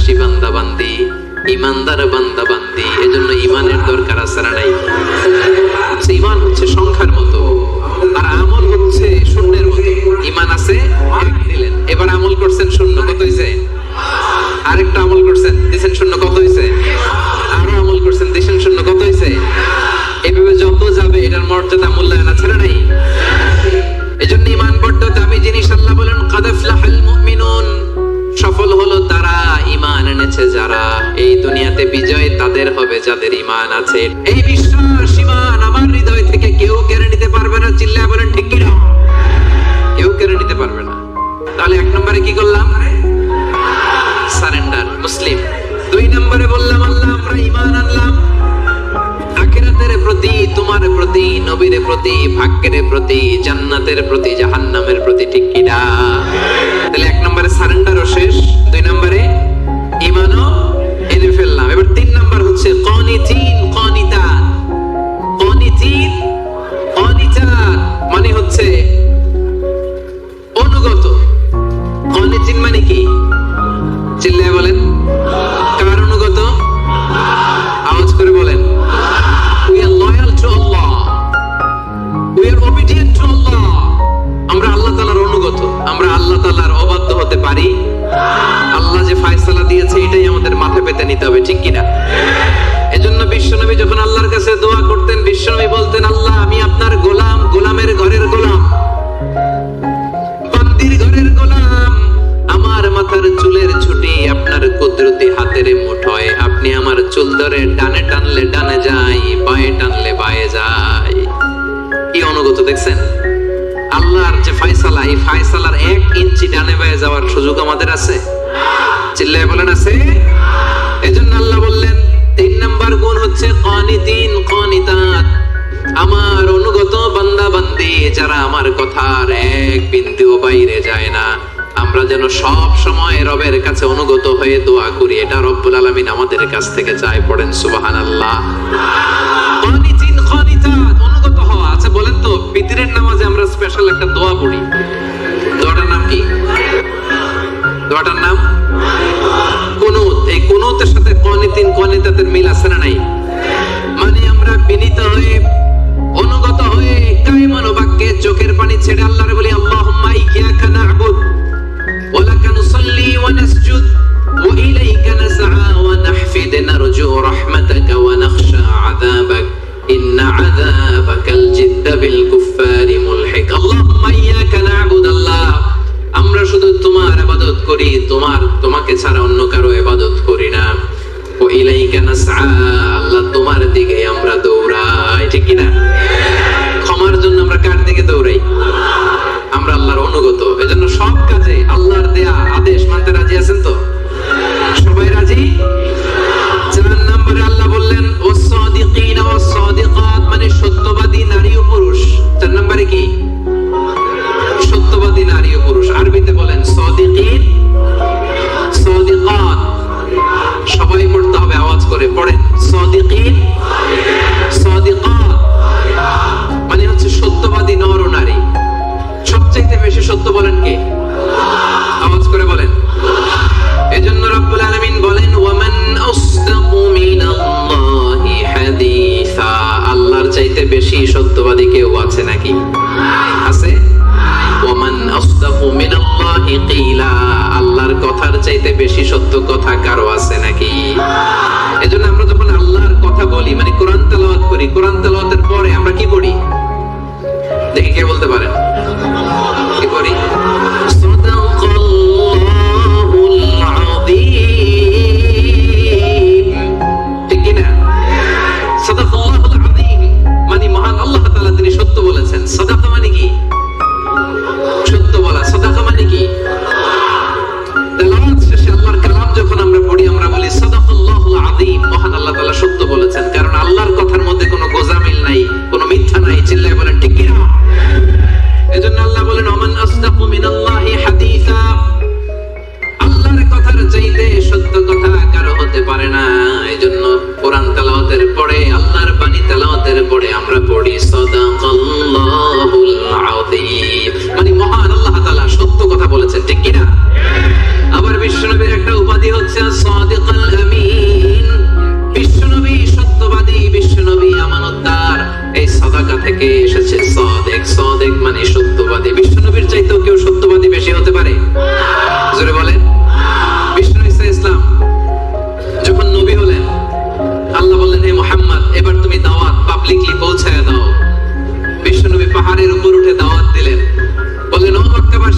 বিশ্বাসী বান্দা বান্দি, ইমানদার বান্দা বান্দি। এজন্য ইমানের দরকার আছে না নাই? ইমান হচ্ছে সংখ্যার মতো, আর আমল হচ্ছে শূন্যের মতো। ইমান আছে এক দিলেন, এবার আমল করছেন শূন্য, কত হয়েছে? আরেকটা আমল করছেন দিছেন শূন্য, কত হয়েছে? আরো আমল করছেন দিছেন শূন্য, কত হয়েছে? এভাবে যত যাবে এটার মর্যাদা মূল্যায়ন আছে না নাই? এজন্য ইমান বড্ড দামি জিনিস। আল্লাহ বলেন কাদ আফলাহাল মুমিনুন, সফল হলো তারা ঈমান এনেছে যারা। এই দুনিয়াতে বিজয় তাদের হবে যাদের ঈমান আছে। এই বিশ্বাস ঈমান আমার হৃদয় থেকে কেউ কেড়ে নিতে পারবে না। চিল্লায় বলেন ঠিক কি না? কেউ কেড়ে নিতে পারবে না। তাহলে এক নম্বরে কি করলাম? সারেন্ডার, মুসলিম। দুই নম্বরে বললাম আল্লাহ আমরা ঈমান আনলাম আখিরাতের প্রতি, তোমার প্রতি, নবীর প্রতি, ভাগ্যের প্রতি, জান্নাতের প্রতি, জাহান্নামের প্রতি, ঠিক কি না? তাহলে এক নম্বরে সারেন্ডারও শেষ, দুই নম্বরে ঈমানও এনে ফেললাম। এবার তিন নম্বর হচ্ছে কানিতিন কানিতাত। কানিতিন কানিতাত মানে হচ্ছে অনুগত। কানিতিন মানে কি? চিল্লায় বলেন, কার অনুগত? আওয়াজ করে বলেন। We are loyal to Allah. We are obedient to Allah. আমরা আল্লাহ তাআলার অনুগত। আমরা আল্লাহ তাআলার অবাধ্য হতে পারি? আল্লাহ যে ফয়সালা দিয়েছে এটাই আমাদের মাথা পেতে নিতে হবে, ঠিক কি না? এজন্য বিশ্বনবী যখন আল্লাহর কাছে দোয়া করতেন, বিশ্বনবী বলতেন আল্লাহ আমি আপনার গোলাম, গোলামের ঘরের গোলাম, বান্দির ঘরের গোলাম। আমার মাথার চুলের ছুটি আপনার কুদরতি হাতের মুঠোয়। আপনি আমার চুল ধরে ডানে টানলে ডানে যাই, বায়ে টানলে বায়ে যাই। কি অনুগত দেখছেন? আল্লাহর যে ফয়সালা, এই ফয়সালার 1 ইঞ্চি ডানে বায়ে যাওয়ার সুযোগ আমাদের আছে? চিল্লায় বলেন আছে? এজন্য আল্লাহ বললেন 3 নাম্বার গুণ হচ্ছে কানিতিন কানিতাত, আমার অনুগত বান্দা বান্দি যারা আমার কথার এক বিন্দুও বাইরে যায় না। আমরা যেন সব সময় রবের কাছে অনুগত হয়ে দোয়া করি, এটা রব্বুল আলামিন আমাদের কাছ থেকে চায়। পড়েন সুবহানাল্লাহ। কানিতিন কানিতাত, অনুগত হওয়া। আচ্ছা বলেন তো, বিতরের নামাজে আমরা স্পেশাল একটা দোয়া পড়ি, দোয়াটার নাম কি? দোয়াটার নাম কুনুত। এই কুনুতের সাথে কানিতিন কানিতাতের মিল আছে না নাই? মানে আমরা বিনীত হয়ে, অনুগত হয়ে, কায়মান বাক্যে চোখের পানি ছেড়ে আল্লাহরে বলি আল্লাহুম্মা ইয়্যাকা না'বুদ ওয়া লাকা নুসাল্লি ওয়া নাসজুদ ওয়া ইলাইকা নাসআ ওয়া নাহফিদ নারজু রাহমাতাকা ওয়া নাখশা আযাবাক ইন্না আযাবাকাল জিদ্দা বিল কুফফারি মুলহিক। আল্লাহুম্মা ইয়্যাকা না'বুদ, আল্লাহ আমরা শুধু তোমার ইবাদত করি, তোমাকে ছাড়া অন্য কারো ইবাদত করি না। ওয়া ইলাইকা নাসআ, আল্লাহ তোমার দিকে আমরা দৌড়াই, ঠিক কি না? ক্ষমার জন্য আমরা কার দিকে দৌড়াই? আমরা আল্লাহর অনুগত। এজন্য সব কাজে আল্লাহর দেয়া আদেশ মানতে রাজি আছেন তো? সবাই রাজি? 4 নম্বরে আল্লাহ বললেন ওয়াস-সাদিকিনা ওয়াস-সাদিকাত, মানে সত্যবাদী নারী ও পুরুষ। 4 নম্বরে কি? সত্যবাদী নারী ও পুরুষ। আরবিতে বলেন সাদিকিন সাদিকাত। সবাই পড়তে হবে আওয়াজ করে, পড়েন সাদিকিন সাদিকাত মানে হচ্ছে সত্যবাদী নর ও নারী। সবচেয়ে বেশি সত্য বলেন কে? আওয়াজ করে বলেন। এজন্য রব্বুল আলামিন বলেন ওয়ামান আসদাকু মিনাল্লাহি হাদিসা, আল্লাহর চাইতে বেশি সত্যবাদী কেউ আছে নাকি? আছে? ওয়ামান আসদাকু মিনাল্লাহি কিলা, আল্লাহর কথার চাইতে বেশি সত্য কথা কারো আছে নাকি? এজন্য আমরা যখন আল্লাহর কথা বলি, মানে কোরআন তেলাওয়াত করি, কোরআন তেলাওয়াতের পরে আমরা কি পড়ি? দেখি কে বলতে পারেন? কি পড়ি? সাদাকাল্লাহুল আযীম, ঠিক কি না? সাদাকাল্লাহুল আযীম মানে মহান আল্লাহ তাআলা তিনি সত্য বলেছেন। সাদাকা মানে কি? সত্য বলা। সাদাকা মানে কি? তেলাওয়াত শেষে আল্লাহর কালাম যখন আমরা পড়ি, আমরা বলি সাদাকাল্লাহুল আযীম, মহান আল্লাহ তাআলা সত্য বলেছেন। কারণ আল্লাহর কথার মধ্যে কোনো গোজামিল নাই, কোনো মিথ্যা নাই। চিল্লায় বলেন ঠিক কি না?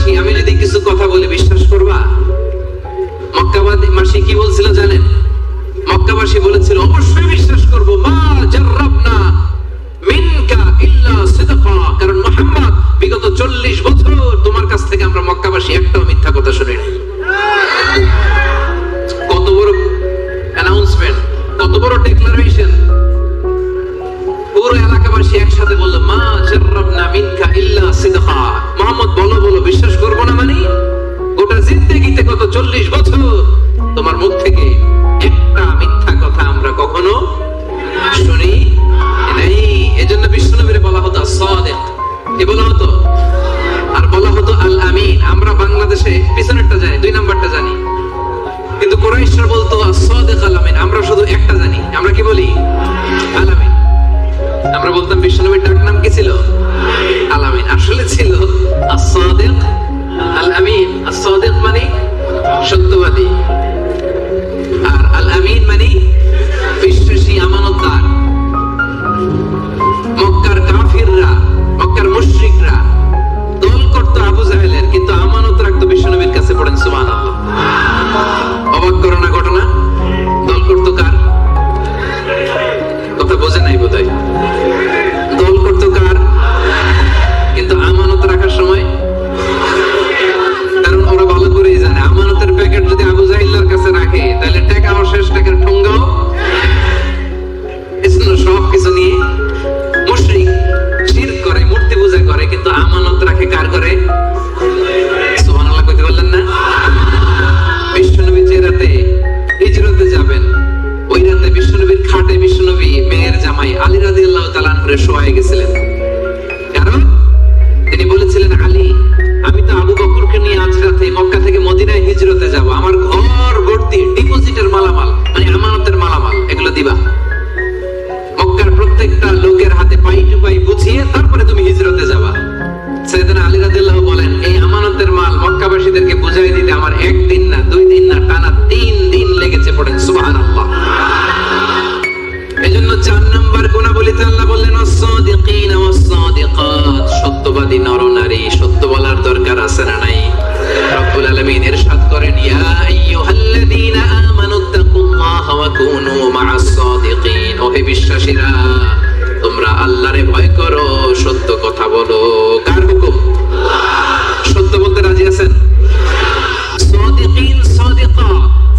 মক্কাবাসী আমি যদি কিছু কথা বলে বিশ্বাস করবা? মক্কাবাসী কি বলছিল জানেন? মক্কাবাসী বলেছিল অবশ্যই বিশ্বাস করব, মা জাররাবনা মিনকা ইল্লা সিদকা, কারণ মুহাম্মদ বিগত 40 বছর তোমার কাছ থেকে আমরা মক্কাবাসী একটাও মিথ্যা কথা শুনি নাই। কত বড় অ্যানাউন্সমেন্ট, কত বড় ডিক্লারেশন! পুরো এলাকাবাসী একসাথে বলল মা জাররাবনা মিনকা ইল্লা সিদকা। মুহাম্মদ বলো বলো, বিশ্বাস করব না মানে? গোটা জিন্দেগিতে গত 40 বছর তোমার মুখ থেকে একটা মিথ্যা কথা আমরা কখনো শুনি নাই। এজন্য বিশ্বনবীরে বলা হতো as-সাদিক, কি বলা হতো? আর বলা হতো আল আমিন। আমরা বাংলাদেশে পিছনেরটা জানি, 2 নাম্বারটা জানি, কিন্তু কুরাইশরা বলতো as-সাদিক আল আমিন। আমরা শুধু একটা জানি, আমরা কি বলি? আল আমিন। আমরা বলতাম বিশ্বনবীর ডাক নাম কি ছিল? আল আমিন। আসলে ছিল as-সাদিক আল আমিন। as-সাদিক মানে সত্যবাদী, আর আল আমিন মানে বিশ্বাসী, আমানতদার। মক্কার কাফিররা, মক্কার মুশরিকরা দল করতো আবু জাহেলের, কিন্তু আমানত রাখতো বিশ্বনবীর কাছে। পড়েন সুবহানাল্লাহ। অবাক করো না ঘটনা? দল করতো কার? কথা বোঝে নাই বোধহয়। দল করতো কার? কিন্তু আমানত রাখার সময়, কারণ ওরা ভালো করেই জানে আমানতের প্যাকেট যদি আবু জাহিল্লার কাছে রাখে তাহলে টাকাও শেষ, টাকার ঠোঙ্গাও সব কিছু নিয়ে। মুশরিক শিরক করে, মূর্তি পূজা করে, কিন্তু আমানত রাখে কার করে? সুবহানাল্লাহ কইতে বললেন না? বিশ্বনবী যে রাতে হিজরতে যাবেন, ওই রাতে বিশ্বনবীর খাটে বিশ্বনবী মেয়ের জামাই আলী রাদিয়াল্লাহু তাআলা আনহুরে শোয়ায় গেছিলেন। কারণ তিনি বলেছিলেন, আলী আমি তো আবু বকরকে নিয়ে আজ রাতে মক্কা থেকে মদিনায় হিজরতে যাব, আমার ঘর ভর্তি ডিপোজিটের মালামাল, মানে আমানতের মালামাল, এগুলো দিবা। মক্কার প্রত্যেকটা লোকের হাতে পাই টু পাই বুঝিয়ে তারপরে তুমি হিজরতে যাবা। সাইয়েদনা আলী রাদিয়াল্লাহু বলেন, এই আমানতের মাল মক্কাবাসীদেরকে বুঝাই দিতে আমার 1 দিন না 2 দিন না টানা 3 দিন লেগেছে। পড়েন সুবহানাল্লাহ। এজন্য 4 নাম্বার গুণাবলীতে আল্লাহ বললেন ওয়াস-সাদিকিনা ওয়াস-সাদিকাত, সত্যবাদী নরনারী। সত্য বলার দরকার আছে না নাই? রব্বুল আলামিন ইরশাদ করেন, ইয়া আইয়ুহাল্লাযীনা আমানুত্তাকুল্লাহা ওয়া কুনু মা'আস-সাদিকিন। ওহে বিশ্বাসীরা, তোমরা আল্লাহরে ভয় করো, সত্য কথা বলো। কার হুকুম? সত্য বলতে রাজি আছেন? সাদিকিন সাদিকাত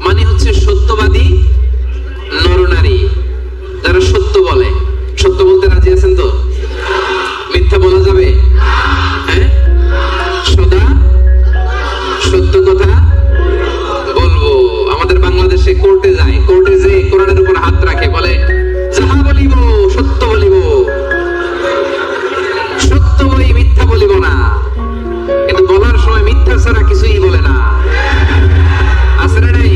মানে হচ্ছে সত্যবাদী নরনারী, যারা সত্য বলে। সত্য বলতে রাজি আছেন তো? মিথ্যা বলা যাবে? হ্যাঁ, সদা সত্য কথা বলবো। আমাদের বাংলাদেশে কোর্টে যায়, কোর্টে যে কোরআনের উপর হাত রাখে, বলে যাহা বলিব সত্য বলিব, সত্য বলি মিথ্যা বলিব না। কিন্তু বলার সময় মিথ্যা ছাড়া কিছুই বলে না। আছে না নাই?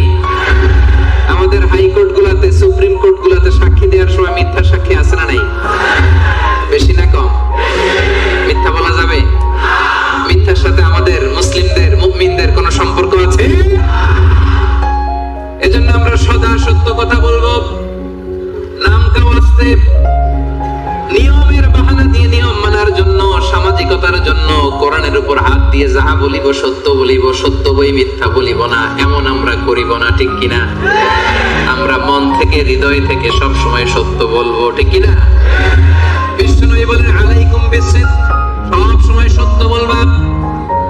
আমাদের হাইকোর্ট গুলাতে, সুপ্রিম কোর্ট গুলাতে সাক্ষী দেওয়ার সময় মিথ্যা সাক্ষী আছে না নাই? বেশি না কম? মিথ্যা বলা যাবে? মিথ্যার সাথে আমাদের মুসলিমদের, মুমিনদের কোনো সম্পর্ক আছে? এজন্য আমরা সদা সত্য কথা বলবো। নাম কাওয়াস্তে, নিয়মের বাহানা দিয়ে নিয়ম মানার জন্য, সামাজিকতার জন্য কোরআনের উপর হাত দিয়ে যাহা বলিব সত্য বলিব, সত্য বই মিথ্যা বলিব না, এমন আমরা করিব না, ঠিক কিনা? আমরা মন থেকে, হৃদয় থেকে সব সময় সত্য বলবো, ঠিক কিনা? বিশ্বনবী বলেন, আলাইকুম বিসিদক, সব সময় সত্য বলবা।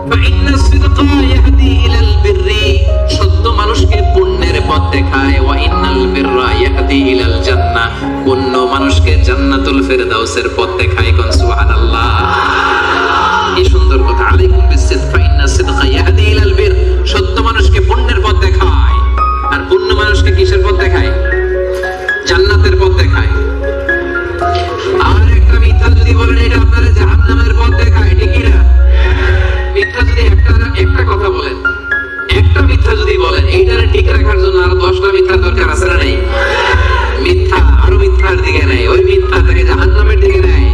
ফাইন্নাস সিদকা ইয়াহদি ইলাল বিররি, সত্য মানুষকে পুণ্যের পথ দেখায়। ওয়া ইন্নাল বিররা ইয়াহদি ইলাল জান্নাহ, পুণ্য মানুষকে জান্নাতুল ফেরদাউসের পথ দেখায়। কোন সুবহানাল্লাহ! কি সুন্দর কথা। আলাইকুম বিসিদক ফাইন্নাস সিদকা ইয়াহদি ইলাল বির, সত্য মানুষকে পুণ্যের পথ দেখায়, আর পুণ্য মানুষকে কিসের পথ দেখায়? জান্নাতের পথ দেখায়। আর একটা মিথ্যা যদি বলেন, এটা আপনারা জাহান্নামের পথ দেখায়, ঠিক না? মিথ্যা যদি একটা কথা বলেন, একটা মিথ্যা যদি বলেন, এইটারে ঠিক রাখার জন্য আরো 10টা মিথ্যার দরকার আছে না নাই? মিথ্যা আরো মিথ্যার দিকে নেয়, ওই মিথ্যা তাকে জাহান্নামের দিকে নেয়।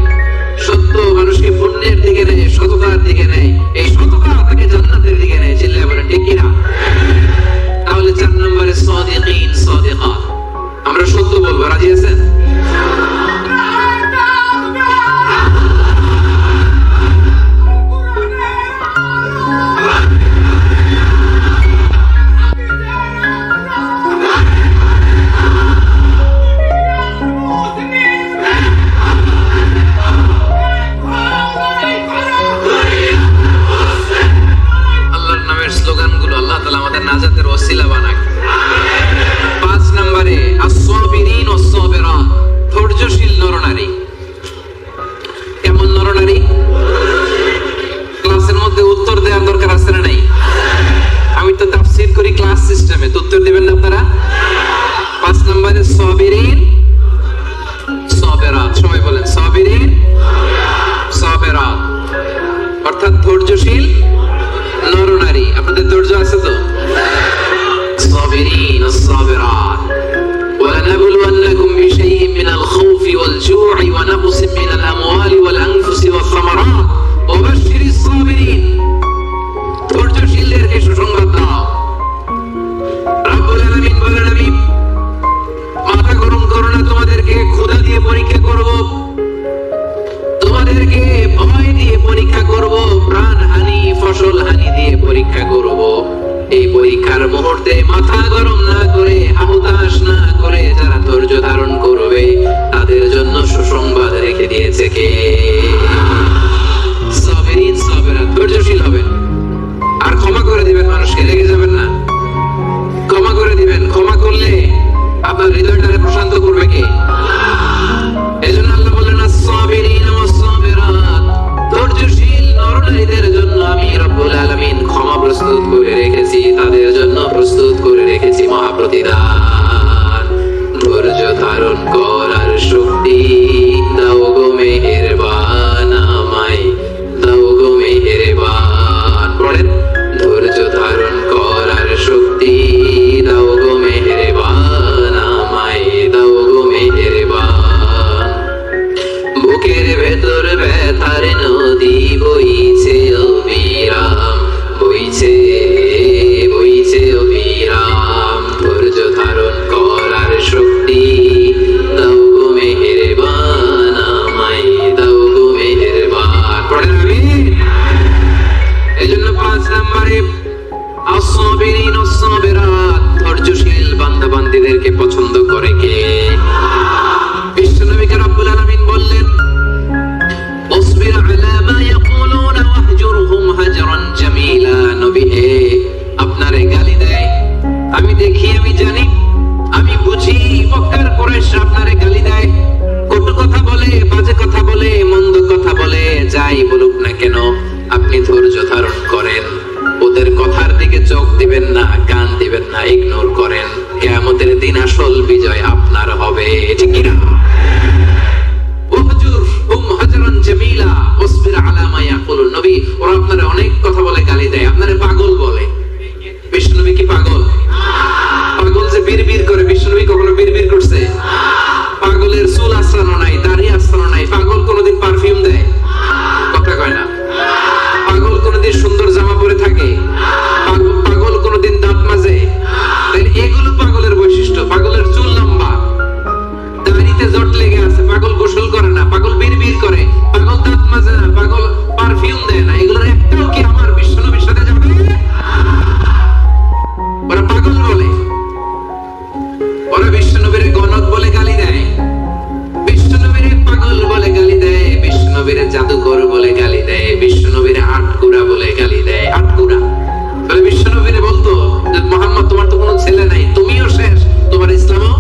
আপনাদের ধৈর্য আছে তো? الصابرين الصابرات ولنبلونكم بشيء من الخوف والجوع ونقص من الأموال والأنفس والثمرات وبشر الصابرين ধৈর্যশীলদেরকে সুসংবাদ দাও। রব্বুল আলামিন বলেন, আমি মাথা গরম করো না, তোমাদেরকে ক্ষুধা দিয়ে পরীক্ষা করব, তোমাদেরকে ভয় দিয়ে পরীক্ষা করব, প্রাণহানি ফসল হানি দিয়ে পরীক্ষা করব। এই পরীক্ষার মুহূর্তে মাথা গরম না করে, হতাশ না করে যারা ধৈর্য ধারণ করবে তাদের জন্য সুসংবাদ রেখে দিয়েছে কে? সাবিরিন সাবিরাত, ধৈর্যশীল হবেন আর ক্ষমা করে দিবেন, মানুষকে রেগে যাবেন না, ক্ষমা করে দিবেন। ক্ষমা করলে আপনার হৃদয়টাকে প্রশান্ত করবে কে? এজন্য আল্লাহ বলেন, আস-সাবিরিন ওয়াস-সাবিরাত, ধৈর্যশীল নরনারীদের জন্য আমি রব্বুল আলামিন ক্ষমা প্রস্তুত করে রেখেছি, তাদের জন্য প্রস্তুত করে রেখেছি মহাপ্রতিদান। ধৈর্য ধারণ করার শক্তি দাও গো মেহেরবান, আমায় দাও গো মেহেরবান। পড়েন, ধৈর্য ধারণ করার শক্তি দাও গো মেহেরবান, আমায় দাও গো মেহেরবান। বুকের ভেতর ব্যথার নদী বইছে অবিরাম, বইছে বইছে অবিরাম। ধৈর্য ধারণ করার শক্তি দাও গো মেহেরবান, আমায় দাও গো মেহেরবান। পড়েন আমিন। এজন্য 5 নম্বরে আস-সাবিরিন ওয়াস-সাবিরাত, ধৈর্যশীল বান্দা-বান্দীদেরকে পছন্দ করে কে? বিশ্বনবীকে রব্বুল আলামিন বললেন, اصبر على ما يقولون واهجرهم هجرا جميلا। নবী হে, আপনারে গালি দেয়, আমি দেখি, আমি জানি, আমি বুঝি, মক্কার কুরাইশ আপনারে গালি দেয়, কটু কথা বলে, বাজে কথা বলে, মন্দ কথা বলে, যাই বলুক না কেন আপনি ধৈর্য ধারণ করেন, ওদের কথার দিকে চোখ দিবেন না, কান দিবেন না, ইগনোর করেন। কিয়ামতের দিন আসল বিজয় আপনার হবে, ঠিক কি না? ওয়াহজুরহুম হাজরান জামিলা ওয়াসবির আলা মা ইয়াকুলুন। নবী, ওরা আপনারে অনেক কথা বলে, গালি দেয়, আপনারে পাগল বলে। বিশ্বনবী কি পাগল? পাগল যে বিড়বিড় করে, বিশ্বনবী কখনো বিড়বিড় করছে? পাগলের চুল আঁচড়ানো নাই, দাড়ি আঁচড়ানো নাই। পাগল কোনোদিন পারফিউম দেয়? কথা কয় না। পাগল কোনোদিন সুন্দর জামা পরে থাকে? পাগল কোনোদিন দাঁত মাজে? এগুলো পাগলের বৈশিষ্ট্য। পাগলের চুল লম্বা, দাড়িতে জট লেগে আছে, পাগল গোসল করে না, পাগল বিড়বিড় করে, পাগল দাঁত মাজে না, পাগল পারফিউম দেয় না। এগুলোর একটাও কি আমার বিশ্বনবীর সাথে যাবে? ওরা পাগল বলে, ওরা বিশ্বনবীর গণক বলে গালি দেয়, বিশ্বনবীর পাগল বলে গালি দেয়, বিশ্বনবীর জাদুকর বলে গালি দেয়, বিশ্বনবীর আটকুরা বলে গালি দেয়। আটকুরা তাহলে বিশ্বনবীর বলতো যে মুহাম্মদ, তোমার তো কোনো ছেলে নাই, তুমিও শেষ, তোমার ইসলামও।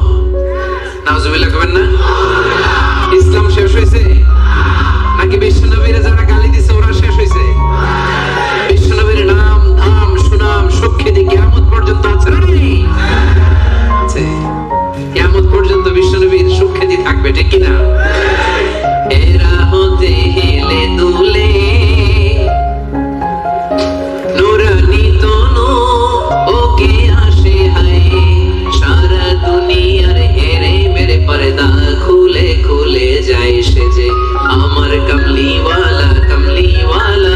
নাউজুবিল্লাহ করবেন না? ইসলাম শেষ হয়েছে নাকি বিশ্বনবীর যারা গালি দিছে ওরা শেষ হয়েছে? বিশ্বনবীর নাম ধাম সুনাম সুখ্যাতি কিয়ামত পর্যন্ত আছে না? আছে। কিয়ামত পর্যন্ত বিশ্বনবীর সুখ্যাতি থাকবে, ঠিক কি না? এরা হতে হেলে দুলে নুরানি তনু ওকে আসে হায়, সারা দুনিয়ার হেরে মেরে পর্দা খুলে খুলে যায়, সে যে আমার কামলিওয়ালা কামলিওয়ালা,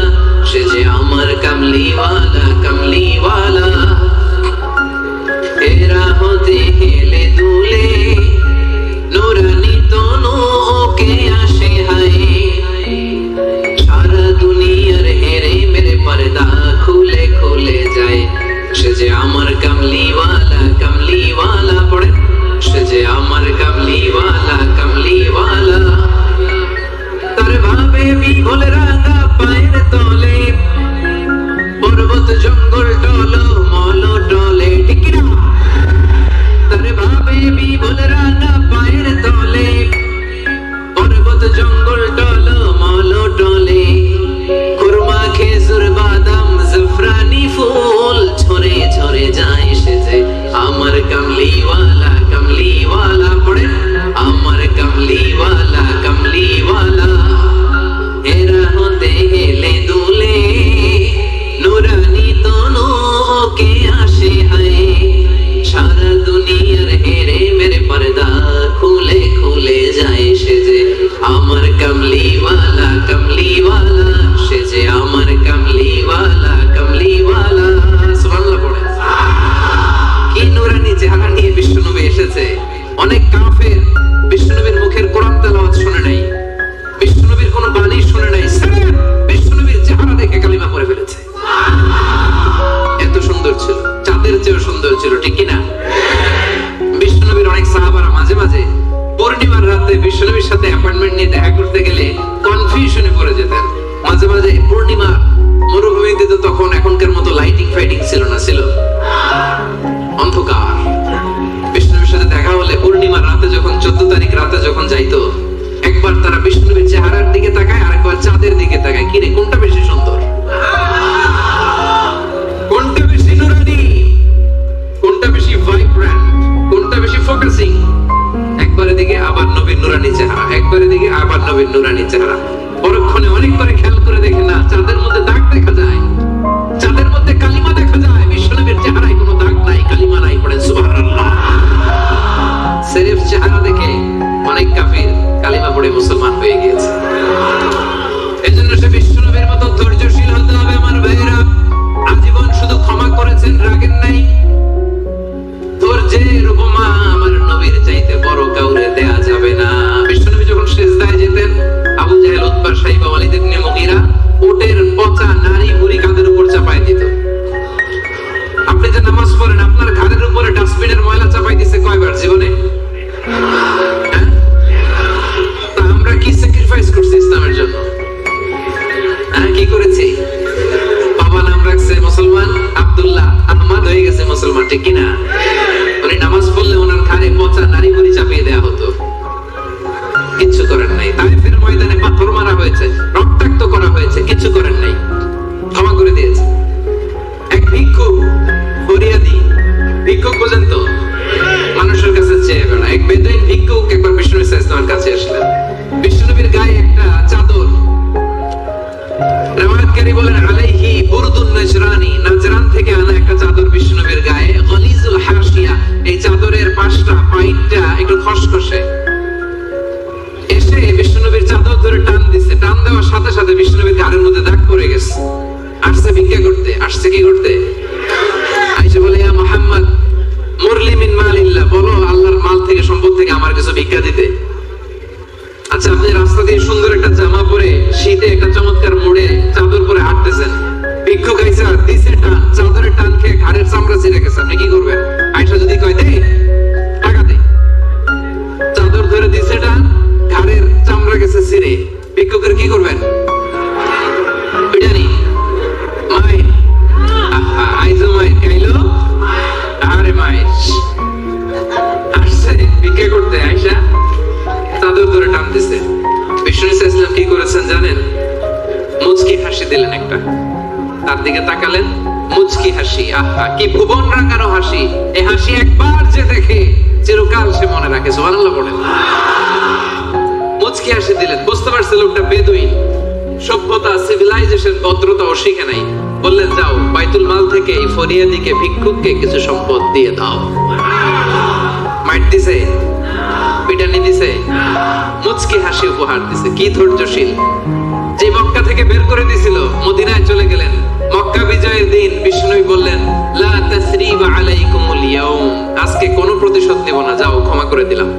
সে যে আমার কামলিওয়ালা কামলিওয়ালা। এরা হতে হেলে দুলে নুরানি তনু ওকে আসে হায়, সারা দুনিয়ার হেরে মেরে পর্দা খুলে খুলে যায়, সে যে আমার কামলিওয়ালা কামলিওয়ালা। পড়ে, সে যে আমার কামলিওয়ালা কামলিওয়ালা। তার ভাবে বিহল রাঙা পায়ের তলে, পর্বত জঙ্গল টলো মল টলে, ঠিক না? তার ভাবে বিহল রাঙা পায়ের তলে, পর্বত জঙ্গল টলো মল টলে, খুরমা খেজুর বাদাম জাফরানি ফুল ঝরে ঝরে যায়, সে যে আমার কামলিওয়ালা কামলিওয়ালা। পড়ে, আমার কামলিওয়ালা কামলিওয়ালা। এরা হতে হেলে দুলে কামলিওয়ালা, সে যে আমার কামলিওয়ালা, কামলিওয়ালা। সুবহানাল্লাহ পড়ে। কি নূরানি চেহারা নিয়ে বিশ্বনবী এসেছে। অনেক কাফের বিশ্বনবীর মুখের কোরআন তেলাওয়াত শুনে নাই, বিশ্বনবীর কোনো বাণী শুনে নাই, স্রেফ বিশ্বনবীর চেহারা দেখে কালিমা পড়ে ফেলেছে। এত সুন্দর ছিল, চাঁদের চেয়েও সুন্দর ছিল, ঠিক কি না? বিশ্বনবীর অনেক সাহাবারা মাঝে মাঝে পূর্ণিমার রাতে বিশ্বনবীর সাথে অ্যাপয়েন্টমেন্ট নিয়ে দেখা করতে গেলে কনফিউশনে পড়ে যেতেন। মাঝে মাঝে পূর্ণিমা মরুভূমিতে তো তখন এখনকার মতো লাইটিং ফাইটিং ছিল না, ছিল অন্ধকার। বিষ্ণুবীর সাথে দেখা হলে পূর্ণিমার রাতে যখন 14 তারিখ রাতে যখন যাইতো, একবার তারা বিষ্ণুবীর চেহারার দিকে তাকায়, আরেকবার চাঁদের দিকে তাকায়, কি রে কোনটা বেশি সুন্দর, কোনটা বেশি নুরানি, কোনটা বেশি ভাইব্রেন্ট, কোনটা বেশি ফোকাসিং? একবারে দিকে আবার নবীর নুরানি চেহারা, একবারে দিকে আবার নবীর নুরানি চেহারা। পরক্ষণে অনেক করে খেয়াল করে দেখে না, চাঁদের মধ্যে দাগ দেখা যায়, চাঁদের মধ্যে কালিমা দেখা যায়, বিশ্বনবীর চেহারায় কোনো দাগ নাই, কালিমা নাই। পড়েন সুবহানাল্লাহ। সেরেফ চেহারা দেখে অনেক কাফির কালিমা পড়ে মুসলমান হয়ে গিয়েছে। এজন্য সে বিশ্বনবীর মতো ধৈর্যশীল হতে হবে আমার ভাইয়েরা। আজীবন শুধু ক্ষমা করেছেন, রাগেন নাই। ধৈর্যের উপমা আমার নবীর চাইতে বড় কাউরে দেয়া যাবে না। বিশ্বনবী যখন সিজদায় যেতেন, আবু জাহেল, উতবা, সাইবা, ওয়ালিদ ইবনে মুগীরা উটের পচা নারী বুড়ি কাঁধের উপর চাপায় দিত। আপনি যে নামাজ পড়েন, আপনার ঘাড়ের উপরে ডাস্টবিনের ময়লা চাপাই দিছে কয়বার জীবনে? তা আমরা কি স্যাক্রিফাইস করছি ইসলামের জন্য? কি করেছি? বাবা নাম রাখছে মুসলমান, আব্দুল্লাহ, আহমদ হয়ে গেছে মুসলমান, ঠিক কিনা? উনি নামাজ পড়লে ওনার ঘাড়ে পচা নারী বুড়ি চাপিয়ে দেওয়া হতো। কিচ্ছু করেন নাই। তায়েফের ময়দানে পাথর মারা হয়েছে, রক্তাক্ত করা হয়েছে, কিছু করেন নাই, ক্ষমা করে দিয়েছে। এক ভিক্ষুক, ফরিয়াদি ভিক্ষুক বোঝেন তো, মানুষের কাছে চেয়ে বেড়া, এক বেদুইন ভিক্ষুক একবার বিষ্ণু ইসলামের কাছে আসলেন। বিষ্ণুনবীর গায়ে একটা চাদর, রিওয়ায়াতকারী বলেন আলাইহি বুরদুন নাজরানি, নাজরান থেকে আনা একটা চাদর বিষ্ণুনবীর গায়ে, গলিজুল হাশিয়া, এই চাদরের পাশটা পাইটটা একটু খসখসে। এসে বিষ্ণুনবীর চাদর ধরে টান দিছে, টান দেওয়ার সাথে সাথে বিষ্ণুনবীর ঘাড়ের মধ্যে দাগ পড়ে গেছে। আসছে ভিক্ষা করতে, আসছে কি করতে? আয়েশা বলে, ইয়া মুহাম্মদ মুরলি মিন মালিল্লাহ, বলো আল্লাহর মাল থেকে, সম্পদ থেকে আমার কিছু ভিক্ষা দিতে। আচ্ছা, আপনি রাস্তা দিয়ে সুন্দর একটা জামা পরে, শীতে একটা চমৎকার মোড়ে চাদর পরে হাঁটতেছেন, ভিক্ষুক আইসা দিছে টান, চাদরের টান খেয়ে ঘাড়ের চামড়া ছিঁড়ে গেছে, আপনি কি করবেন? আয়েশা যদি কয় দে টাকা দে, চাদর ধরে দিছে টান, ঘাড়ের চামড়া গেছে ছিঁড়ে, ভিক্ষুকের কি করবেন? জানি মাই আইজো মাই খাইলো, আরে মাই আসছে ভিক্ষা করতে, আয়েশা চাদর ধরে টান দিছে। বিষ্ণু ইসলাম কি করেছেন জানেন? মুচকি হাসি দিলেন একটা, তার দিকে তাকালেন, মুচকি হাসি, আহা কি ভুবন রাঙানো হাসি। এই হাসি একবার যে দেখে চিরকাল সে মনে রাখে। সুবহানাল্লাহ বলেন। মুচকি হাসি দিলেন, বুঝতে পারছে লোকটা বেদুইন, সভ্যতা, সিভিলাইজেশন, ভদ্রতাও শিখে নাই। বললেন, যাও বাইতুল মাল থেকে এই ফরিয়াদিকে, ভিক্ষুককে কিছু সম্পদ দিয়ে দাও। মাইট দিছে, পিটানি দিছে, মুচকি হাসি উপহার দিছে। কি ধৈর্যশীল! যে মক্কা থেকে বের করে দিছিল, মদিনায় চলে গেলেন। মক্কা বিজয়ের দিন বিষ্ণু বললেন, লা তাসরিবা আলাইকুমুল ইয়াউম, আজকে কোনো প্রতিশোধ নেব না, যাও ক্ষমা করে দিলাম।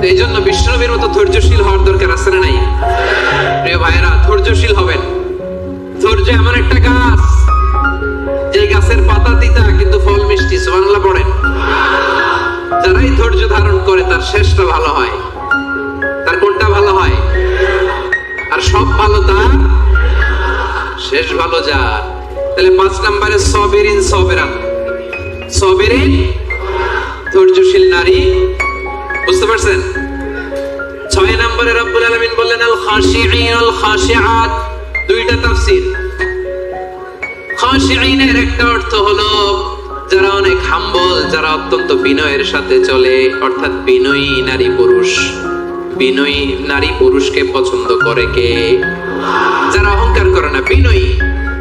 এই জন্য বিষ্ণুবীর মতো ধৈর্যশীল হওয়ার দরকার আছে না নাই? প্রিয় ভাইয়েরা, ধৈর্যশীল হবেন। ধৈর্য এমন একটা গাছ, যে গাছের পাতা তিতা কিন্তু ফল মিষ্টি। সুবহানাল্লাহ পড়েন। যারাই ধৈর্য ধারণ করে তার শেষটা ভালো হয়। তার কোনটা ভালো হয়? আর সব ভালো তার শেষ ভালো যার। তাহলে 5 নম্বরে সবিরিন সবিরান, সবিরিন ধৈর্যশীল নারী, বুঝতে পারছেন? 6 নম্বরে রব্বুল আলামিন বললেন আল খাশিঈন আল খাশিআত। দুইটা তাফসীর। খাশিঈনের একটা অর্থ হলো যারা অনেক হাম্বল, যারা অত্যন্ত বিনয়ের সাথে চলে, অর্থাৎ বিনয়ী নারী পুরুষ। বিনয়ী নারী পুরুষকে পছন্দ করে কে? যারা অহংকার করে না, বিনয়ী।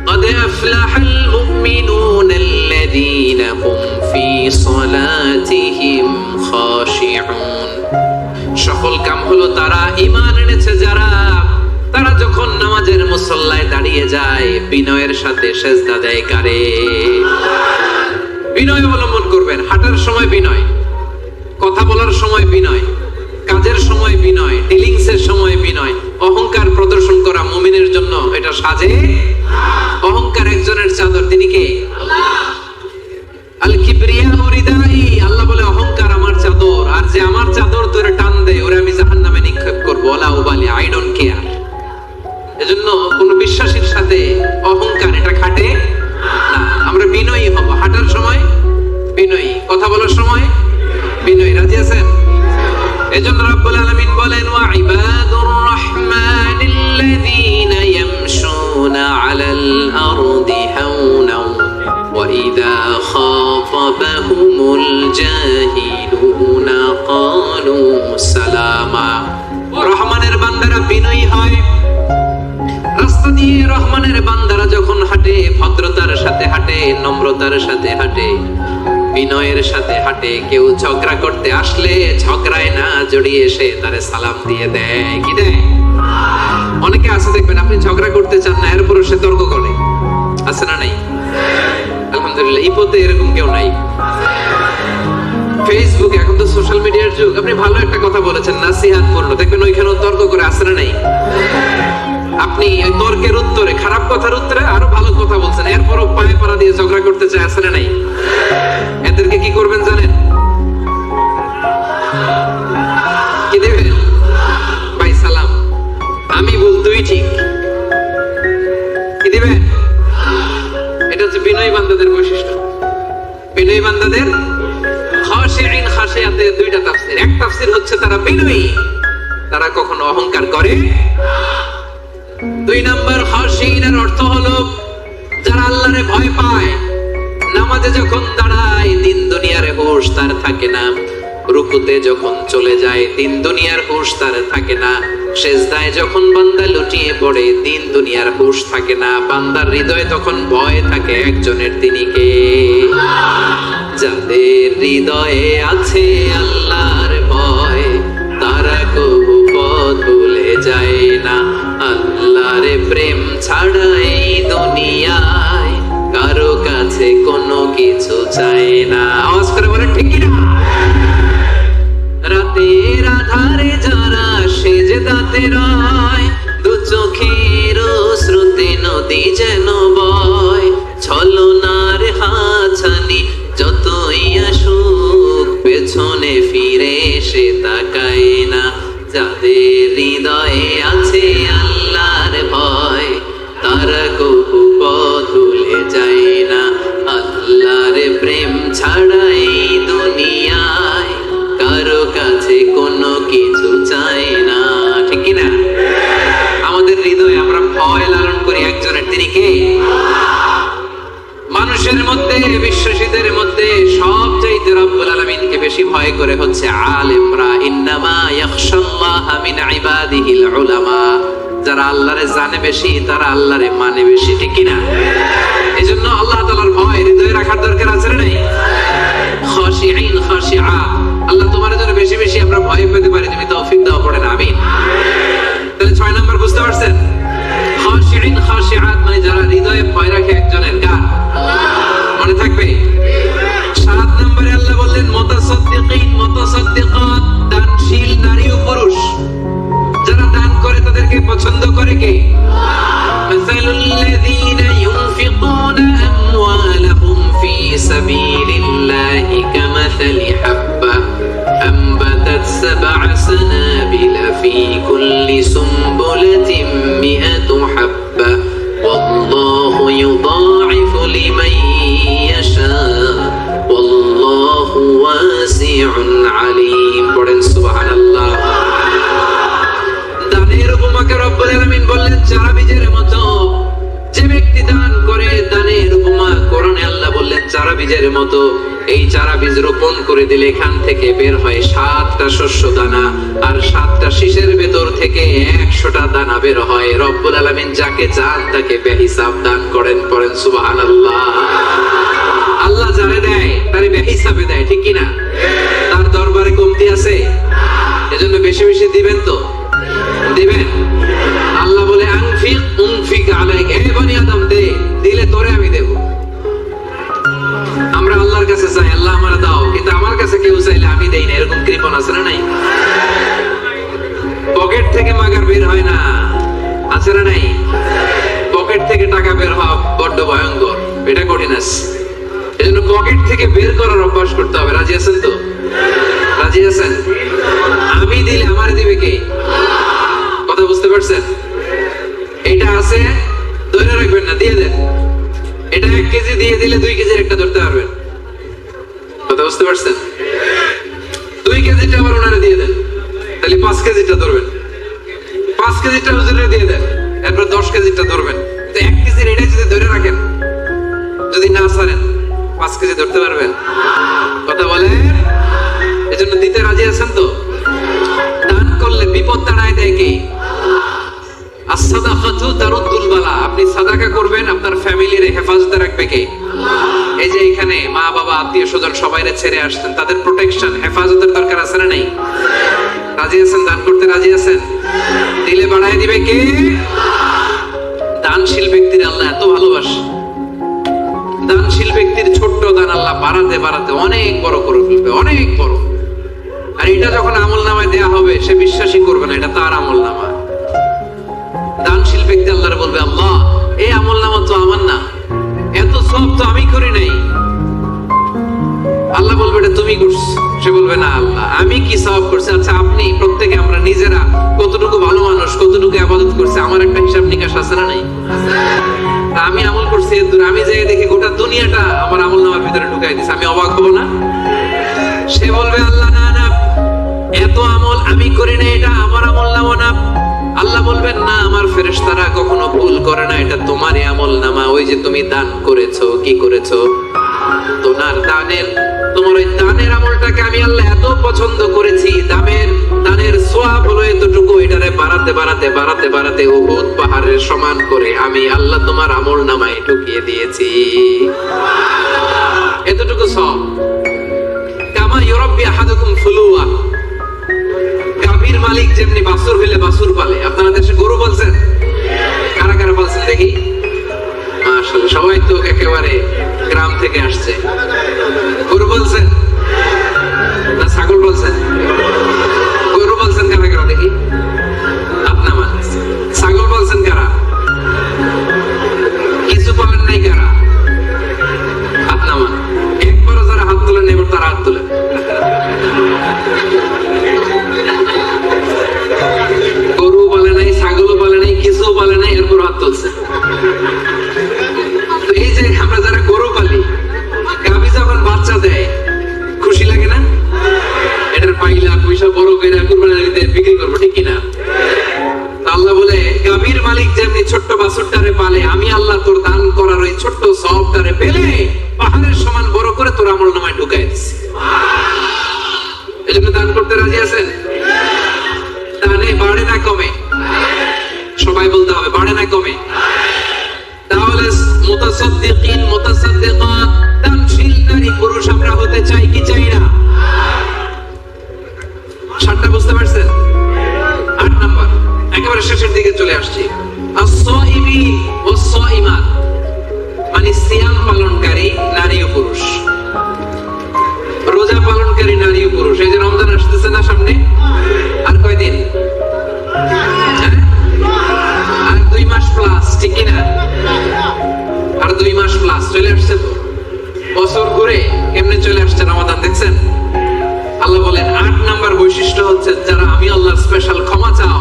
قد أفلح المؤمنون الذين هم في صلاتهم خاشعون। সফল কাম হলো তারা ঈমান এনেছে যারা মুসল্লায় দাঁড়িয়ে যায়, বিনয়ের সাথে সেজদা দেয় কারে? বিনয় অবলম্বন করবেন। হাঁটার সময় বিনয়, কথা বলার সময় বিনয়, কাজের সময় বিনয়, ডিলিংসের সময় বিনয়। অহংকার প্রদর্শন করা মুমিনের জন্য এটা সাজে। অহংকার একজনের চাদর, তিনি কে? আল কিবরিয়া রিদাই। আল্লাহ বলে অহংকার আমার চাদর, আর যে আমার চাদর ধরে টান দেয় ওরে আমি জাহান্নামে নিক্ষেপ করব। ওয়ালা উবালি, আই ডোন্ট কেয়ার। এজন্য কোন বিশ্বাসীর সাথে অহংকার এটা খাটে না। আমরা বিনয়ী হব, হাঁটার সময় বিনয়ী, কথা বলার সময় বিনয়ী। রাজি আছেন? এজন্য রব্বুল আলামিন বলেন, ওয়া ইবাদুর রাহমানিল্লাযীনা ইয়ামশুনা আলাল আরদি হাওনা ওয়া ইযা খাতাবাহুমুল জাহিলুনা ক্বালু সালামা। রহমানের বান্দারা বিনয়ী হয়। রাস্তা দিয়ে রহমানের বান্দারা যখন হাঁটে, ভদ্রতার সাথে হাঁটে, নম্রতার সাথে হাঁটে, বিনয়ের সাথে হাঁটে। কেউ ঝগড়া করতে আসলে ঝগড়ায় না জড়িয়ে এসে তারে সালাম দিয়ে দেয়। কি দেয়? অনেকে আছে দেখবেন, আপনি ঝগড়া করতে চান না, এরপরও সে তর্ক করে। আছে না নাই? আলহামদুলিল্লাহ, ইপোতে এরকম কেউ নাই। ফেসবুক, এখন তো সোশ্যাল মিডিয়ার যুগ। আপনি ভালো একটা কথা বলেছেন, নাসিহাত পূর্ণ, দেখবেন ওইখানেও তর্ক করে। আছে না নাই? আপনি ওই তর্কের উত্তরে, খারাপ কথার উত্তরে আরো ভালো কথা বলছেন, এরপরও পায়ে পাড়া দিয়ে ঝগড়া করতে চায়। আছে না নাই? এদেরকে কি করবেন জানেন? কি দেবেন? ভাই সালাম, আমি বল তুই ঠিক। কি দিবেন? এটা হচ্ছে বিনয়ী বান্দাদের বৈশিষ্ট্য। বিনয়ী বান্দাদের খাশিঈন খাশিয়াতের দুইটা তাফসীর। এক তাফসীর হচ্ছে তারা বিনয়ী, তারা কখনো অহংকার করে। দুই নাম্বার, খাশিঈনের অর্থ হলো যারা আল্লাহরে ভয় পায়। নামাজে যখন দাঁড়ায় দিন দুনিয়ার হুঁশ তার থাকে না। রুকুতে যখন চলে যায় দিন দুনিয়ার হুঁশ তার থাকে না। সেজদায় যখন বান্দা লুটিয়ে পড়ে দিন দুনিয়ার হুঁশ থাকে না। বান্দার হৃদয়ে তখন ভয় থাকে একজনের, তিনি কে? যাদের হৃদয়ে আছে আল্লাহর ভয়, তারা কবু পথ ভুলে যায় না। আল্লাহর প্রেম ছাড়া এই দুনিয়ায় কারো কাছে কোনো কিছু চাই না। আওয়াজ করে বলেন ঠিক কি না? রাতের আধারে যারা সেজদাতে রয়, দু চোখের শ্রুতে নদী যেন বয়। ছলনার হাছানি যতই আসুক পেছনে ফিরে সে তাকায় না। যাদের হৃদয়ে আছে আল্লাহর ভয়, তারা কবু পথ ভুলে যায় না। আল্লাহর প্রেম ছাড়া এই দুনিয়ায় কারো কাছে কোনো কিছু চাই না। ঠিক কি না? আমাদের হৃদয়ে আমরা ভয় লালন করি একজনের, তিনি কে? মানুষের মধ্যে, বিশ্বাসীদের মধ্যে সবচাইতে রব্বুল আলামিনকে বেশি ভয় করে হচ্ছে আলেমরা। ইন্নামা ইয়াখশাল্লাহা মিন ইবাদিহিল উলামা। যারা আল্লাহরে জানে বেশি, তারা আল্লাহরে মানে বেশি। ঠিক কি না? এজন্য আল্লাহ তাআলার ভয় হৃদয়ে রাখার দরকার আছে না নাই? খাশিঈন খাশিআ। আল্লাহ তোমার জন্য বেশি বেশি আমরা ভয় পেতে পারি, তুমি তৌফিক দাও, পড়েন আমিন। তাহলে 6 নাম্বার বুঝতে পারছেন? খাশিঈন খাশিআত মানে যারা হৃদয়ে ভয় রাখে একজনের, কার? মনে থাকবে? 7 নম্বরে আল্লাহ বললেন মুতাসাদ্দিকিন মুতাসাদ্দিকাত, দানশীল নারী ও পুরুষ যারা দান করে তাদেরকে পছন্দ করে কে? মাসালুল লাযীনা ইউনফিকুনা আমওয়ালাহুম ফি সাবিলিল্লাহি কামাসালি হাব্বা আনবাতাত সাবআ সানাবিলা ফি কুল্লি সুমবুলাতিন মিআতু হাব্বা ওয়াল্লাহু ইউদাঈফু লিমান ইয়াশা ওয়াল্লাহু ওয়াসিউন আলীম। পড়েন সুবহানাল্লাহ। দানের উপমাকে রব্বুল আলামিন বললেন চারা বীজের মতো। যে ব্যক্তি দান করে, দানের উপমা কোরআনে আল্লাহ বললেন চারা বীজের মতো। এই চারা বীজ রোপণ করে দিলে এখান থেকে বের হয় 7টা শস্য দানা, আর 7টা শীষের ভেতর থেকে 100টা দানা বের হয়। রব্বুল আলামিন যাকে চান তাকে বেহিসাব দান করেন। পড়েন সুবহানাল্লাহ। আল্লাহ যারে দেয় তারে বেহিসাবে দেয়। ঠিক কি না? তার দরবারে কমতি আছে? এজন্য বেশি বেশি দিবেন তো দিবেন। আল্লাহ বলে আনফিক উনফিক আলাইক, হে বনি আদম দে, দিলে তোরে আমি দেব। আমরা আল্লাহর কাছে চাই আল্লাহ আমারে দাও, কিন্তু আমার কাছে কেউ চাইলে আমি দেই না, এরকম কৃপণ আছে না নাই? পকেট থেকে মাগার বের হয় না, আছে না নাই? পকেট থেকে টাকা বের হওয়া বড্ড ভয়ঙ্কর, এটা কঠিন আছে। এজন্য পকেট থেকে বের করার অভ্যাস করতে হবে। রাজি আছেন তো? রাজি আছেন? আমি দিলে আমারে দিবে কে? কথা বুঝতে পারছেন? এটা আছে, ধরে রাখবেন না, দিয়ে দেন। এটা 1 কেজি দিয়ে দিলে 2 কেজির একটা ধরতে পারবেন। কথা বুঝতে পারছেন? 2 কেজিটা আবার ওনারে দিয়ে দেন, তাহলে 5 কেজিটা ধরবেন। 5 কেজিটা হুজুরে দিয়ে দেন, এরপর 10 কেজিটা ধরবেন। তো 1 কেজির এটা যদি ধরে রাখেন, যদি না ছাড়েন, 5 কেজি ধরতে পারবেন? কথা বলে। এজন্য দিতে রাজি আছেন তো? দান করলে বিপদ তাড়ায় দেয় কে? as-sadaqatu taruddul bala। আপনি সাদাকা করবেন, আপনার ফ্যামিলির হেফাজতে রাখবে কে? এই যে এখানে মা বাবা আত্মীয় স্বজন সবাইরে ছেড়ে আসছেন, তাদের প্রোটেকশন হেফাজতের দরকার আছে না নাই? রাজি আছেন? দান করতে রাজি আছেন? দিলে বাড়ায় দিবে কে? দানশীল ব্যক্তির আল্লাহ এত ভালোবাসে, দানশীল ব্যক্তির ছোট্ট দান আল্লাহ বাড়াতে বাড়াতে অনেক বড় করে ফেলবে, অনেক বড়। আর এটা যখন আমল নামায় দেয়া হবে, সে বিশ্বাসই করবে না এটা তার আমল নামা। দানশীল ব্যক্তি আল্লাহরে বলবে, আল্লাহ এই আমল নামা তো আমার না, এত সব তো আমি করি নাই। আল্লাহ বলবে এটা তুমি করছো। সে বলবে না আল্লাহ আমি কি সওয়াব করছি? আচ্ছা আপনি প্রত্যেকে আমরা নিজেরা কতটুকু ভালো মানুষ, কতটুকু ইবাদত করছি, আমার একটা হিসাব নিকাশ আছে না নাই? আমি আমল করছি এর দূর, আমি যাই দেখি গোটা দুনিয়াটা আমার আমল নামার ভিতরে ঢুকাই দিছে, আমি অবাক হবো না? সে বলবে আল্লাহ না না, এত আমল আমি করি না, এটা আমার আমল নামা না। আল্লাহ বলবেন না, আমার ফেরেশতারা কখনো ভুল করে না, এটা তোমারই আমল নামা। ওই যে তুমি দান করেছো, কি করেছো? তোমার ওই দানের আমলটাকে আমি আল্লাহ এত পছন্দ করেছি, দানের সওয়াব হলো এতটুকু, এটারে বাড়াতে বাড়াতে বাড়াতে বাড়াতে উহুদ পাহাড়ের সমান করে আমি আল্লাহ তোমার আমল নামায় ঢুকিয়ে দিয়েছি। এতটুকু সওয়াব। কামা ইউরাব্বি আহাদুকুম ফুলুয়া, গাভীর মালিক যেমনি বাছুর হইলে বাছুর পালে। আপনারা দেশে গরু বলছেন? কারা কারা বলছেন দেখি? মাশাআল্লাহ, সবাই তো একেবারে গ্রাম থেকে আসছে। গরু বলছেন না ছাগল বলছেন? গরু বলছেন কারা কারা দেখি? আপনা মানুষ। ছাগল বলছেন কারা? কিছু বলেন নাই কারা? আপনা মানুষ। একবারও যারা হাত তুলেন এবার তারা হাত তুলেন। গরু বলে নাই, ছাগলও বলে নাই, কিছু বলে নাই, এরপর হাত তুলছে। এই যে আমরা যারা গরু পালি, গাভী যখন বাচ্চা দেয় খুশি লাগে না? এটার পাইলা পয়সা বড় করে কুরবানিতে বিক্রি করবো, ঠিক কিনা? আল্লাহ বলে গাভীর মালিক যেমনি ছোট্ট বাছুরটারে পালে, আমি আল্লাহ তোর দান করার ওই ছোট্ট সওয়াবটারে পেলে পাহাড়ের সমান বড় করে তোর আমল নামায় ঢুকাই দিছি। এজন্য দান করতে রাজি আছেন? দানে বাড়ে না কমে? সবাই বলতে হবে বাড়ে না কমে? তাহলে মুতাসাদ্দিকিন মুতাসাদ্দিকাত দানশীল নারী পুরুষ আমরা হতে চাই কি চাই না? 7টা বুঝতে পারছেন? 8 নাম্বার, একেবারে শেষের দিকে চলে আসছি। আস-সাইমিন ওয়াস-সাইমাত, মানে সিয়াম পালনকারী নারী ও পুরুষ, রোজা পালনকারী নারী ও পুরুষ। এই যে রমজান আসতেছে না সামনে, আর কয়দিন? আর 2 মাস প্লাস, ঠিক কিনা? আর 2 মাস প্লাস চলে আসছে তো। বছর ঘুরে কেমনে চলে আসছে রমাদান, দেখছেন? আল্লাহ বলেন 8 নাম্বার বৈশিষ্ট্য হচ্ছে যারা আমি আল্লাহর স্পেশাল ক্ষমা চাও,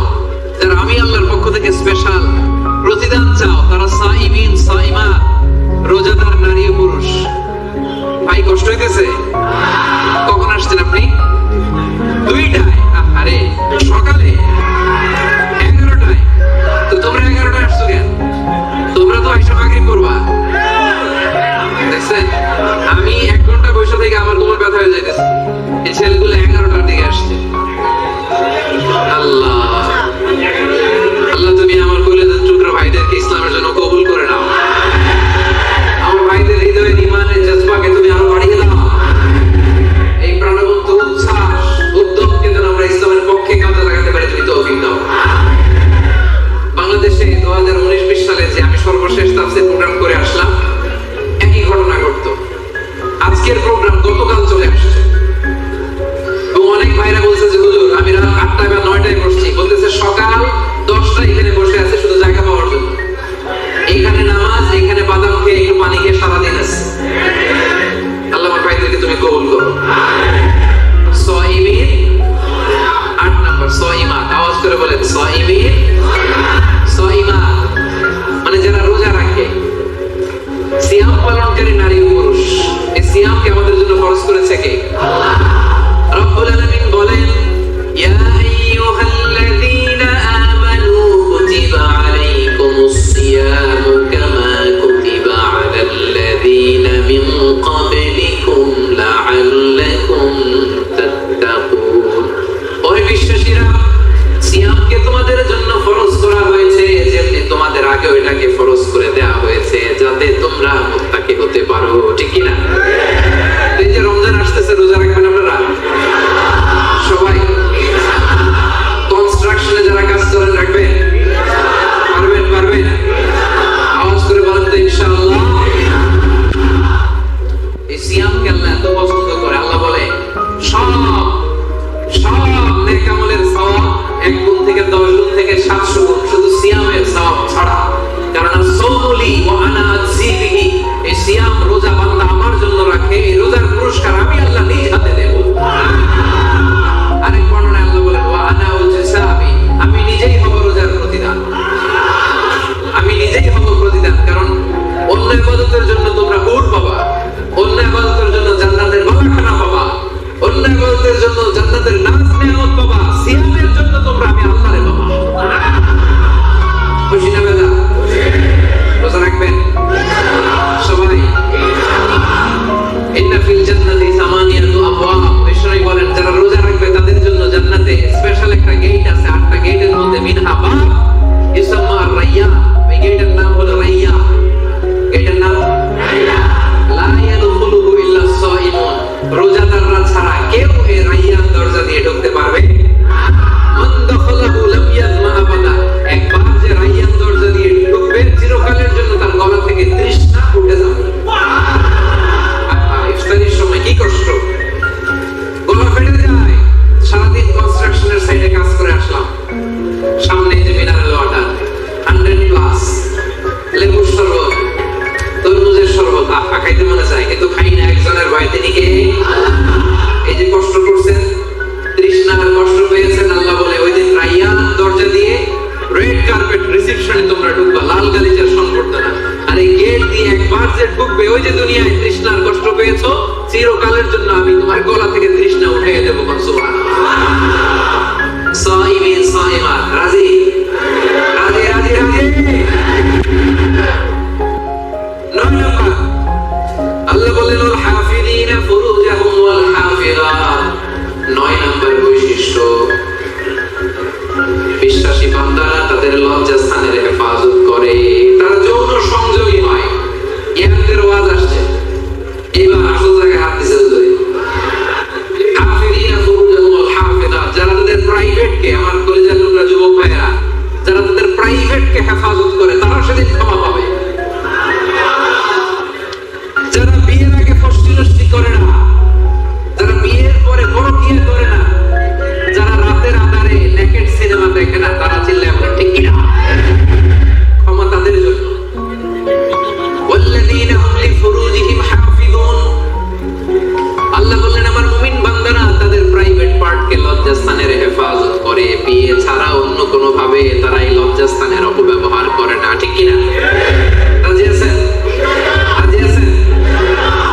যারা আমি আল্লাহর পক্ষ থেকে স্পেশাল প্রতিদান চাও, তারা সাইমিন সাইমাত, রোজাদার নারী ও পুরুষ। ভাই কষ্ট হইতেছে? কখন আসছেন আপনি? 2টায়? আরে সকালে 11টায়। তো তোমরা 11টায় আসছো কেন? তোমরা তো আইসা মাগরিব পড়বা। দেখছেন, আমি 1 ঘন্টা বসে থেকে আমার কোমর ব্যথা হয়ে যাইতেছে, এই ছেলেগুলো 11টার দিকে আসছে। আল্লাহ আল্লাহ, তুমি আমার কলিজার টুকরা ভাইদেরকে ইসলামের জন্য কবুল করে নাও। আমার ভাইদের হৃদয়ে ঈমানের জজবাকে তুমি আরো বাড়িয়ে দাও। এই প্রাণবন্ত উচ্ছ্বাস উদ্যমকে যেন আমরা ইসলামের পক্ষে কাজে লাগাতে পারি, তুমি তৌফিক দাও। বাংলাদেশে 2019-20 সালে আজকের প্রোগ্রাম গতকাল চলে আসছে। এবং অনেক ভাইরা বলছে যে হুজুর আমি রাত 8টায় বা 9টায় বসছি, বলতেছে সকাল 10টায় এখানে বসে আছে শুধু জায়গা পাওয়ার জন্য। এখানে নামাজ, এখানে বাদাম খেয়ে একটু পানি খেয়ে সারাদিন আছে। আল্লাহ আমার ভাইদেরকে তুমি কবুল করো। সাইমিন 8 নাম্বার সাইমাত, আওয়াজ করে বলেন সাইমিন সাইমাত, মানে যারা রোজা রাখে। সিয়াম পালনকারী নারী ও পুরুষ, এই সিয়ামকে আমাদের জন্য ফরজ করেছে কে? আল্লাহ। রব্বুল আলামিন বলেন ইয়া আইয়ুহাল্লাযীনা আমানু কুতিবা আলাইকুমুস সিয়ামু কামা কুতিবা আলাল্লাযীনা মিন ক্বাবলিকুম লাআল্লাকুম তাত্তাকুন। ওহে বিশ্বাসীরা, সিয়ামকে তোমাদের জন্য ফরজ করা হয়েছে যেমনি তোমাদের আগে এটাকে ফরজ করে দেওয়া হয়েছে যাতে তোমরা মুত্তাকি হতে পারো, ঠিক কি না? এই যে রমজান আসতেছে, রোজা রাখবেন আপনারা সবাই? কনস্ট্রাকশনে যারা কাজ করেন রাখবেন? পারবেন? আওয়াজ করে বলেন তো ইনশাআল্লাহ। এই সিয়ামকে আল্লাহ এত পছন্দ করে, আল্লাহ বলে সব নেক আমলের সওয়াব 1 গুণ থেকে 10 গুণ থেকে 700 গুণ, শুধু সিয়ামের সওয়াব ছাড়া। কারণ সাওমুলি ওয়া আনা আজজি বিহি, এই সিয়াম রোজা বান্দা আমার জন্য রাখে, এই রোজার পুরস্কার আমি আল্লাহ নিজ হাতে দেব। আরেক বর্ণনায় আল্লাহ বলেন ওয়া আনা উজসাবি, আমি নিজেই হব রোজার প্রতিদান, আমি নিজেই হব প্রতিদান। কারণ অন্য ইবাদতের জন্য তোমরা হুর পাবা, অন্য ইবাদতের জন্য জান্নাতের বাগাখানা পাবা, অন্য ইবাদতের জন্য জান্নাতের নাজ নেয়ামত পাবা, সিয়ামের জন্য তোমরা আমি আল্লাহরে পাবা। খুশি না বেদা? রোজা রাখবেন সবাই? ইন্না ফিল জান্নাতি সামানিয়াতু আবওয়াব, বিশ্বনবী বলেন যারা রোজা রাখবে তাদের জন্য জান্নাতে স্পেশাল একটা গেট আছে, 8টা গেটের মধ্যে মিনহা বাব ইউসাম্মা আর-রাইয়ান, এই গেটের নাম হলো রাইয়ান। গেটের নাম রাইয়ান। লা ইয়াদখুলুহু ইল্লা সাইমুন, রোজাদাররা ছাড়া কেউ এই রাইয়ান দরজা দিয়ে ঢুকতে পারবে না। মান দাখালাহু লাম ইয়াদমা আবাদা, একবার যে রাইয়ান দরজা দিয়ে ঢুকবে চিরকালের জন্য তার গলা থেকে তৃষ্ণা উঠে যাবে। ইফতারির সময় কি কষ্ট, গলা ফেটে যায়। সারাদিন কনস্ট্রাকশনের সাইডে কাজ করে আসলাম, সামনে যে মিনারেল ওয়াটার 100+, লেবুর শরবত, তরমুজের শরবত, খাইতে মনে চায় কিন্তু খাই না, একজনের ভয়, তিনি কে? এই যে কষ্ট করছেন, তৃষ্ণার কষ্ট পেয়েছেন, আল্লাহ বলে ওই দিন রাইয়ান দরজা দিয়ে রেড কার্পেট রিসেপশনে তোমরা ঢুকবা, লাল গালিচার সংবর্ধনা। আর এই গেট দিয়ে একবার যে ঢুকবে, ওই যে দুনিয়ায় তৃষ্ণার কষ্ট পেয়েছো, চিরকালের জন্য আমি তোমার গলা থেকে তৃষ্ণা উঠিয়ে দেবো। সুবহানাল্লাহ। সাইমিন সাইমাত, রাজি? আল্লাহ বলেন ওয়াল হাফিযিনা ফুরুজাহুম ওয়াল হাফিযাত, 9 নম্বর বৈশিষ্ট্য, বিশ্বাসী বান্দারা তাদের লজ্জাস্থানের হেফাজত করে, তারা যৌন সংযোগী হয়। ইয়াদের ওয়াজ আসছে, এবার আসল জায়গায় হাত দিছে হুজুরে। হাফিযিনা ফুরুজাহুম ওয়াল হাফিযাত, যারা তাদের প্রাইভেটকে, আমার কলিজার টুকরা যুবক ভাইরা, যারা তাদের প্রাইভেটকে হেফাজত করে তারা সেদিন ক্ষমা পাবে। যারা বিয়ের আগে ফষ্টি করে না, যারা বিয়ের পরে পরকীয়া করে না, যারা রাতের আঁধারে নেকেড সিনেমা দেখে না, তারা চিল্লায় আমরা ঠিক কিনা? ক্ষমা তাদের জন্য। ওয়াল্লাযীনা হুম লিফুরুজিহিম হাফিযুন, আল্লাহ বললেন আমার মুমিন বান্দারা তাদের প্রাইভেট পার্টকে লজ্জাস্থানের হেফাজত করে, বিয়ে ছাড়া অন্য কোনো ভাবে তারা এই লজ্জাস্থানের অপব্যবহার করে না, ঠিক কিনা? রাজি আছেন? রাজি আছেন?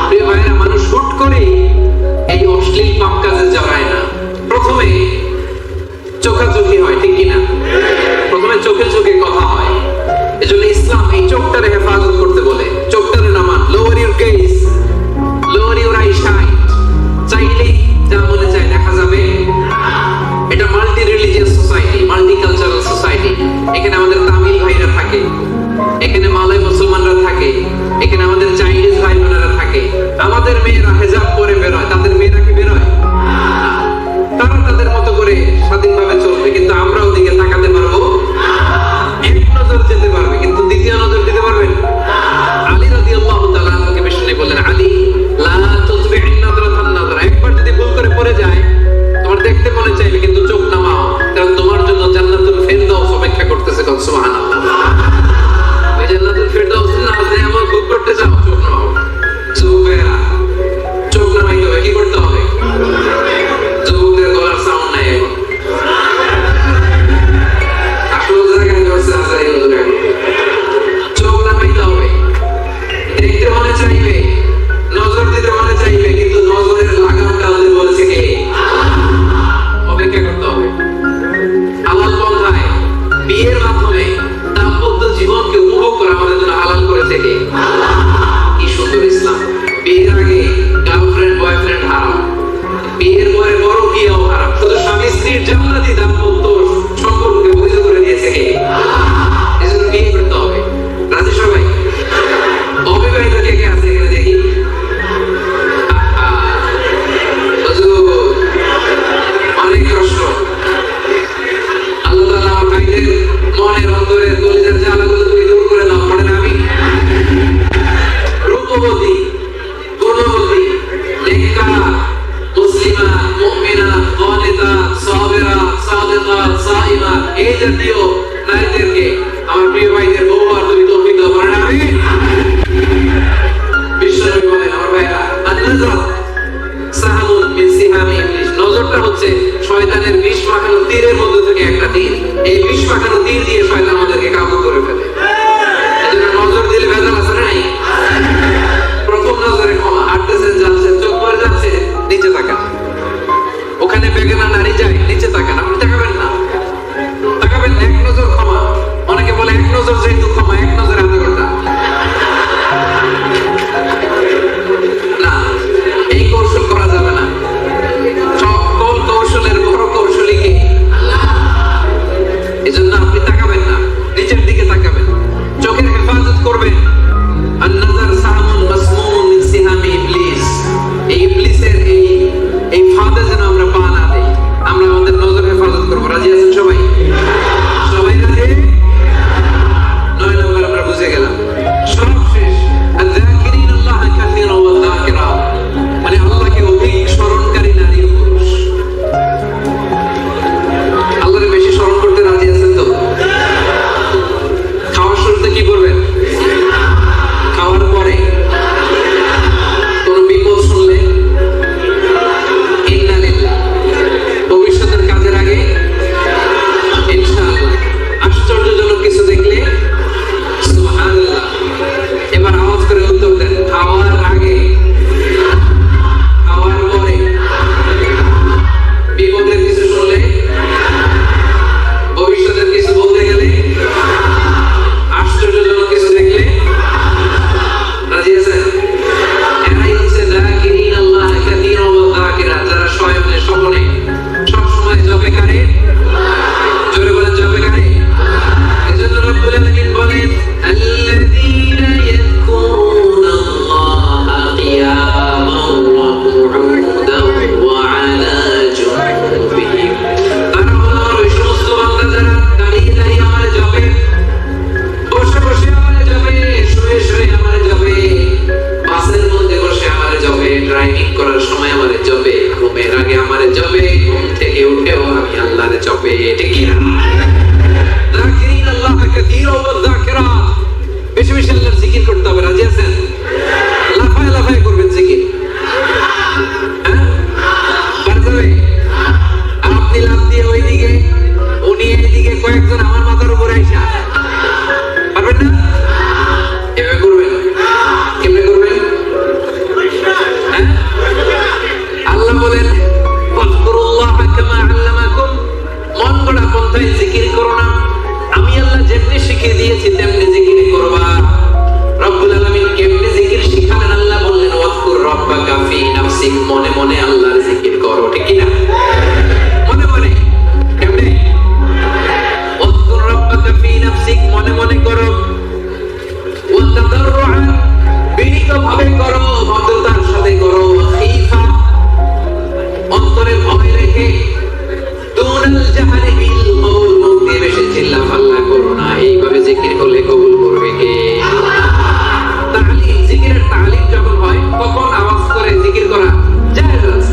প্রিয় ভাইরা, মানুষ হুট করে এই অশ্লীল পাপ কাজে জড়ায় না, প্রথমে চোখাচোখি হয়, ঠিক কিনা? প্রথমে চোখে শয়তানের বিষ মাখানো তীরের মধ্যে থেকে একটা তীর, এই বিষ মাখানো তীর দিয়ে শয়তান আমাদেরকে কাবু করে ফেলে। এজন্য নজর দিলে ভেজাল আছে না নাই? প্রথম নজরে ক্ষমা, হাঁটতেছেন যাচ্ছেন চোখ পড়ে যাচ্ছে নিচে তাকান, ওখানে বেগানা নারী যায় নিচে তাকান, আপনি তাকাবেন না, তাকাবেন এক নজর ক্ষমা। অনেকে বলে এক নজর যেহেতু ক্ষমা, এক নজর আধা ঘন্টা। না, এই কৌশল করা যাবে না। সকল কৌশলের বড় কৌশলী কে? এজন্য আপনি তাকাবেন না, নিচের দিকে তাকাবেন, চোখের হেফাজত করবেন। আন-নাযার সাহামুন মাসমুমুন মিন সিহামি ইবলিস। এই ইবলিসের এই ফাঁদে যেন আমরা পা না দেই, আমরা আমাদের নজর হেফাজত করব। রাজি আছেন সবাই? সবাই রাজি? 9 নম্বর আমরা বুঝে গেলাম, সব শেষ। আয-যাকিরিনাল্লাহ কাসীরান ওয়া যাকিরাত, মানে আল্লাহকে অধিক স্মরণকারী নারী ও পুরুষ। আল্লাহকে বেশি স্মরণ করতে রাজি আছেন তো? খাওয়ার শুরুতে কি করবেন? খাওয়ার পরে কোন বিপদ শুনলে ইন্না লিল্লাহ, ভবিষ্যতের কাজের আগে ইনশাআল্লাহ, আশ্চর্যজনক কিছু দেখলে সুবহানাল্লাহ। এবার আওয়াজ করে উত্তর দেন, খাওয়ার আগে, খাওয়ার পরে, বিপদের কিছু শুনলে, ভবিষ্যতের কিছু বলতে গেলে, আশ্চর্যজনক কিছু দেখলে। রাজি আছেন? এরাই হচ্ছে যাকিরিনাল্লাহ কাসীরান ওয়া যাকিরাত, যারা স্বয়ংে স্বপনে সবসময় জপে কারে, জোরে বলেন জপে কারে। এজন্য রব্বুল আলামিন বলেন, আল্লাযীনা ইয়াযকুরুনাল্লাহা কিয়ামান ওয়া কুউদান ওয়া আলা জুনুবিহিম। তারা হলো ওই সমস্ত বান্দা যারা দাঁড়িয়ে দাঁড়িয়ে আমার জপে, বসে বসে আমার জপে, শুয়ে শুয়ে আমার জপে, বাসের মধ্যে বসে আমার জপে, ড্রাইভিং করার সময় আমার জপে, ঘুমের আগে আমার জপে, ঘুম থেকে উঠেও আমি আল্লাহর জপে। ঠিক কি না? যাকিরিনাল্লাহ কাসীরান ওয়া যাকিরাত, বেশি বেশি আল্লাহর জিকির করতে হবে। রাজি আছেন? লাফায় লাফায় করবেন জিকির। হ্যাঁ, পারা যাবে? আপনি লাফ দিয়ে ওইদিকে, উনি এইদিকে, কয়েকজন আমার মাথার উপরে আইসা, পারবেন না? এভাবে করবেন। কেমনে করবেন? হ্যাঁ, আল্লাহ বলেন, ফাযকুরুল্লাহা কামা আল্লামাকুম, মন গড়া পন্থায় জিকির করো না, আমি আল্লাহ যেমনি শিখিয়ে দিয়েছি তেমনি জিকির করবা। রব্বুল আলামিন কেমনে জিকির শিখালেন? আল্লাহ বললেন, ওয়াজকুর রাব্বাকা ফি নাফসিক, মনে মনে আল্লাহর জিকির করো। ঠিক কি না? মনে মনে। কেমনে? ওয়াজকুর রাব্বাকা ফি নাফসিক, মনে মনে করো। ওয়া তাদাররুআন, বিনীতভাবে করো, ভদ্রতার সাথে করো। খাইফা, অন্তরে ভয় রেখে। দুনাল জাহরি বিল কওল, মুখ দিয়ে বেশি চিল্লাফাল্লা করো না। এইভাবে জিকির করলে কবুল করবে কে? তালিম, জিকিরের তালিম যখন হয় তখন আওয়াজ করে জিকির করা জায়েজ আছে।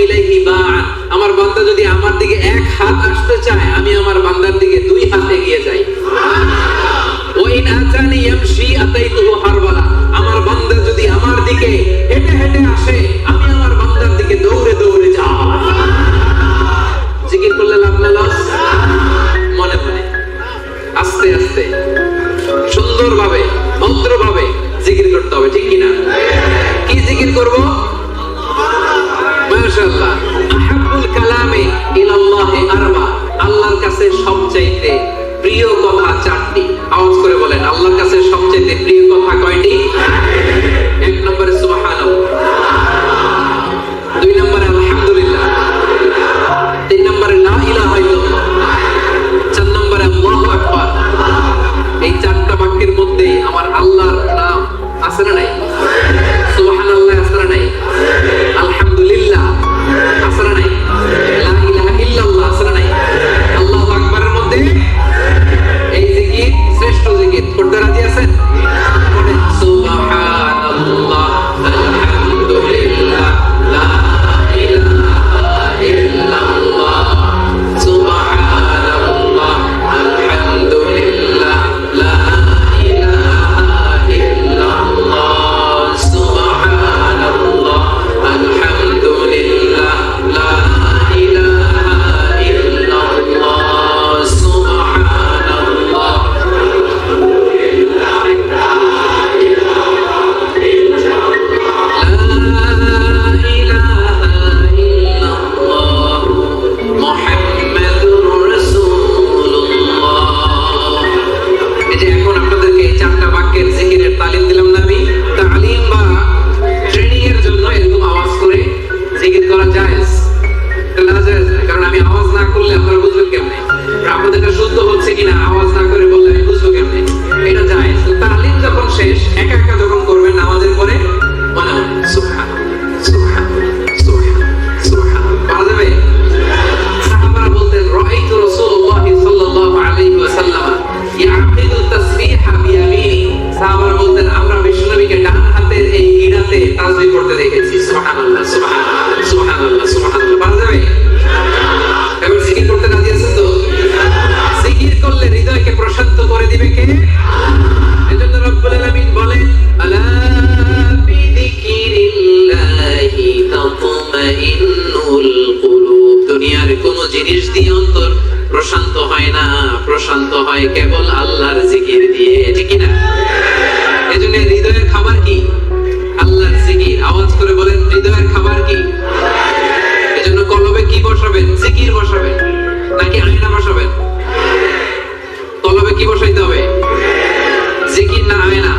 ইলাইহি বা'আন, আমার বান্দা যদি আমার দিকে এক হাত আসতে চায় আমি আমার বান্দার দিকে দুই হাত এগিয়ে যাই। ওয়া ইন আতানি ইয়ামশি আতাইতুহু হারওয়ালা, আমার বান্দা যদি আমার দিকে হেঁটে হেঁটে আসে আমি আমার বান্দার দিকে দৌড়ে দৌড়ে যাই। জিকির করলে লাভ না লস? মনে মনে আস্তে আস্তে সুন্দরভাবে ভদ্রভাবে জিকির করতে হবে, ঠিক কিনা? কি জিকির করব? মাশাআল্লাহ, আহাব্বুল কালামে ইলাল্লাহি আরবা, আল্লাহর কাছে সবচাইতে প্রিয় কথা চারটি। আওয়াজ করে বলেন, আল্লাহর কাছে সবচাইতে প্রিয় কথা কয়টি? এক নম্বরে সুবহানাল্লাহ, দুই নম্বরে আলহামদুলিল্লাহ, তিন নম্বরে লা ইলাহা ইল্লাল্লাহ, চার নম্বরে আল্লাহু আকবার। এই চারটা বাক্যের মধ্যে আমার আল্লাহর নাম আছে না নাই? সুবহানাল্লাহ আছে না নাই? আলহামদুলিল্লাহ আছে না নাই? লা ইলাহা ইল্লাল্লাহ আছে না নাই? আল্লাহু আকবারের মধ্যে এই জিকির শ্রেষ্ঠ জিকির। করতে রাজি আছেন? বলেন সুবহানাল্লাহ আলহামদুলিল্লাহ লা ইলাহা ইল্লাল্লাহ, সুবহানাল্লাহ আলহামদুলিল্লাহ লা ইলাহা ইল্লাল্লাহ, সুবহানাল্লাহ আলহামদুলিল্লাহ লা ইলাহা ইল্লাল্লাহ, সুবহানাল্লাহ। দুনিয়ার কোন জিনিস দিয়ে অন্তর প্রশান্ত হয় না, প্রশান্ত হয় কেবল আল্লাহর জিকির দিয়ে, ঠিক না? এজন্য হৃদয়ের খাবার কি? আল্লাহর জিকির। আওয়াজ করে বলেন, হৃদয়ের খাবার কি? এজন্য কলবে কি বসাবেন? জিকির বসাবেন নাকি আয়না বসাবেন? কলবে কি বসাইতে হবে? জিকির না আয়না?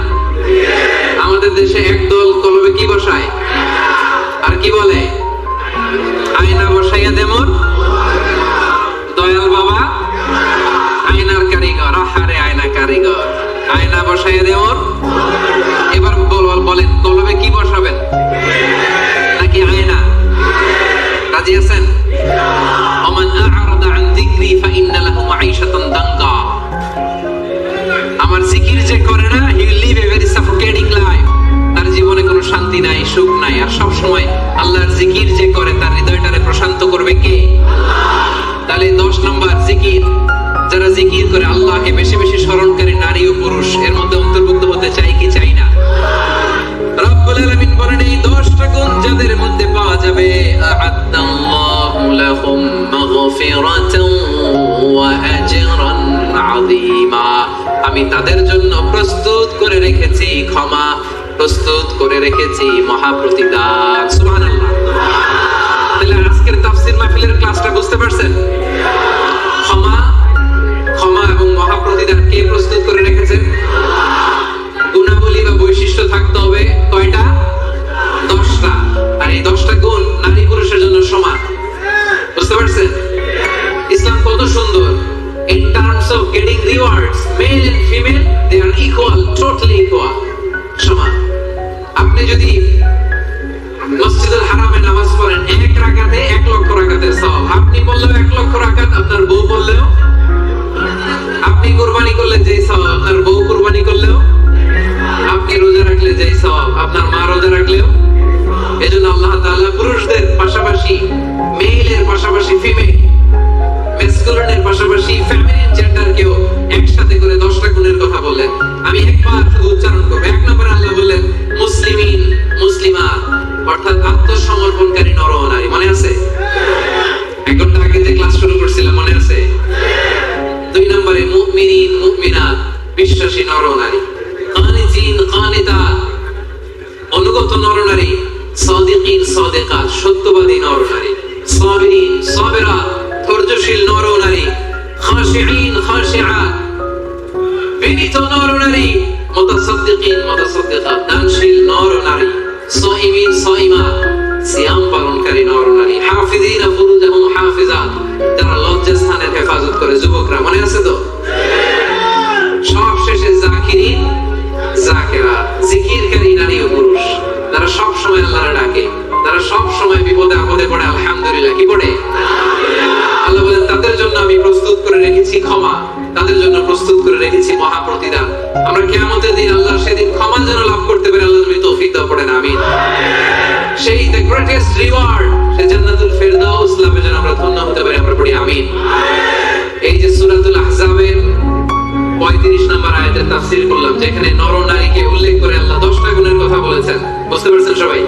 আমাদের দেশে একদল কলবে কি বসায় আর কি বলে? আয়না বসাইয়া দেমন দয়াল বাবা আয়নার কারিগর। আহারে আয়না কারিগর, আয়না বসাইয়া দেমন। এবার বলেন, কলবে কি বসাবেন নাকি আয়না? রাজি আছেন? ওমান আ'রাদা আন যিকরি ফাইন্না লাহু মাঈশাতান দাঙ্কা, আমার জিকির যে করে না he will live a very suffocating life, তার জীবনে কোনো শান্তি নাই, সুখ নাই। আর সব সময় আল্লাহর জিকির যে করে তার হৃদয়টারে প্রশান্ত করবে কে? তাহলে 10 নম্বর জিকির। যারা জিকির করে আল্লাহকে বেশি বেশি স্মরণকারী নারী ও পুরুষ এর মধ্যে অন্তর্ভুক্ত হতে চাই কি চাই না? রব্বুল আলামিন বলেন, এই 10টা গুণ যাদের মধ্যে পাওয়া যাবে, আ'আদ্দাল্লাহু লাহুম মাগফিরাতান ওয়া আজরান আযীমা, আমি তাদের জন্য প্রস্তুত করে রেখেছি ক্ষমা, প্রস্তুত করে রেখেছি মহাপ্রতিদান। সুবহানাল্লাহ। তাহলে আজকের তাফসীর মাহফিলের ক্লাসটা বুঝতে পারছেন? ক্ষমা, ক্ষমা এবং মহাপ্রতিদান কে প্রস্তুত করে রেখেছেন? গুণাবলী বা বৈশিষ্ট্য থাকতে হবে কয়টা? 10টা। আর এই 10টা গুণ নারী পুরুষের জন্য সমান। বুঝতে পারছেন? ইসলাম কত সুন্দর। In terms of getting rewards, male and female, they are equal, totally equal. সমান। আপনি যদি মসজিদুল হারামে নামাজ পড়েন 1 রাকাতে 1 লক্ষ রাকাতের সওয়াব, আপনি বললেও 1 লক্ষ রাকাত, আপনার বউ বললেও, আপনি কুরবানি করলে যেই সওয়াব আপনার বউ কুরবানি করলেও, আপনি রোজা রাখলে যেই সওয়াব আপনার মা রোজা রাখলেও। এজন্য আল্লাহ তাআলা পুরুষদের পাশাপাশি মেইলের পাশাপাশি ফিমেল, মেসকুলিনের পাশাপাশি ফেমিনিন জেন্ডারকেও একসাথে করে 10টা গুণের কথা বললেন। আমি একবার শুধু উচ্চারণ করব। এক নম্বরে আল্লাহ বললেন মুসলিমিন, মুসলিমাত, অর্থাৎ আত্মসমর্পণকারী নর ও নারী। মনে আছে? 1 ঘন্টা আগে যে ক্লাস শুরু করছিলাম মনে আছে? 2 নম্বরে মুমিনিন, মুমিনাত, বিশ্বাসী নর ও নারী। কানিতিন, কানিতাত, অনুগত নর নারী। সাদিকিন, সাদিকাত, সত্যবাদী নর নারী। সাবিরিন, সাবিরাত, ধৈর্যশীল নর নারী। খাশিঈন, খাশিআত, বিনীত নর নারী। মুতাসাদ্দিকিন, মুতাসাদ্দিকাত, দানশীল নর নারী। সাইমিন, সাইমাত, সিয়াম পালনকারী নর নারী। হাফিজিনা ফুরুজাহুম হাফিজাত, যারা লজ্জাস্থানের হেফাজত করে। যুবকরা মনে আছে তো? সব শেষে জাকিরিন, জাকিরাত, জিকিরকারী নারী ও পুরুষ, যারা সব সময় আল্লাহর ডাকে, যারা সব সময় বিপদে আপদে পড়ে আলহামদুলিল্লাহ কি পড়ে? আল্লাহ বলেন তাদের জন্য আমি প্রস্তুত করে রেখেছি ক্ষমা, তাদের জন্য প্রস্তুত করে রেখেছি মহা প্রতিদান। আমরা কিয়ামতের দিন আল্লাহ সেদিন ক্ষমা যেন লাভ করতে পারি, আল্লাহ তুমি তৌফিক দাও, পড়েন আমিন। সেই the greatest reward, সেই জান্নাতুল ফেরদাউস লাভে যেন আমরা ধন্য হতে পারি, আমরা পড়ি আমিন। এই যে সূরাতুল আহজাবের 35 নম্বর আয়াতের তাফসীর করলাম, যেখানে নর নারীকে উল্লেখ করে আল্লাহ 10টা গুণের কথা বলেছেন। বুঝতে পারছেন সবাই?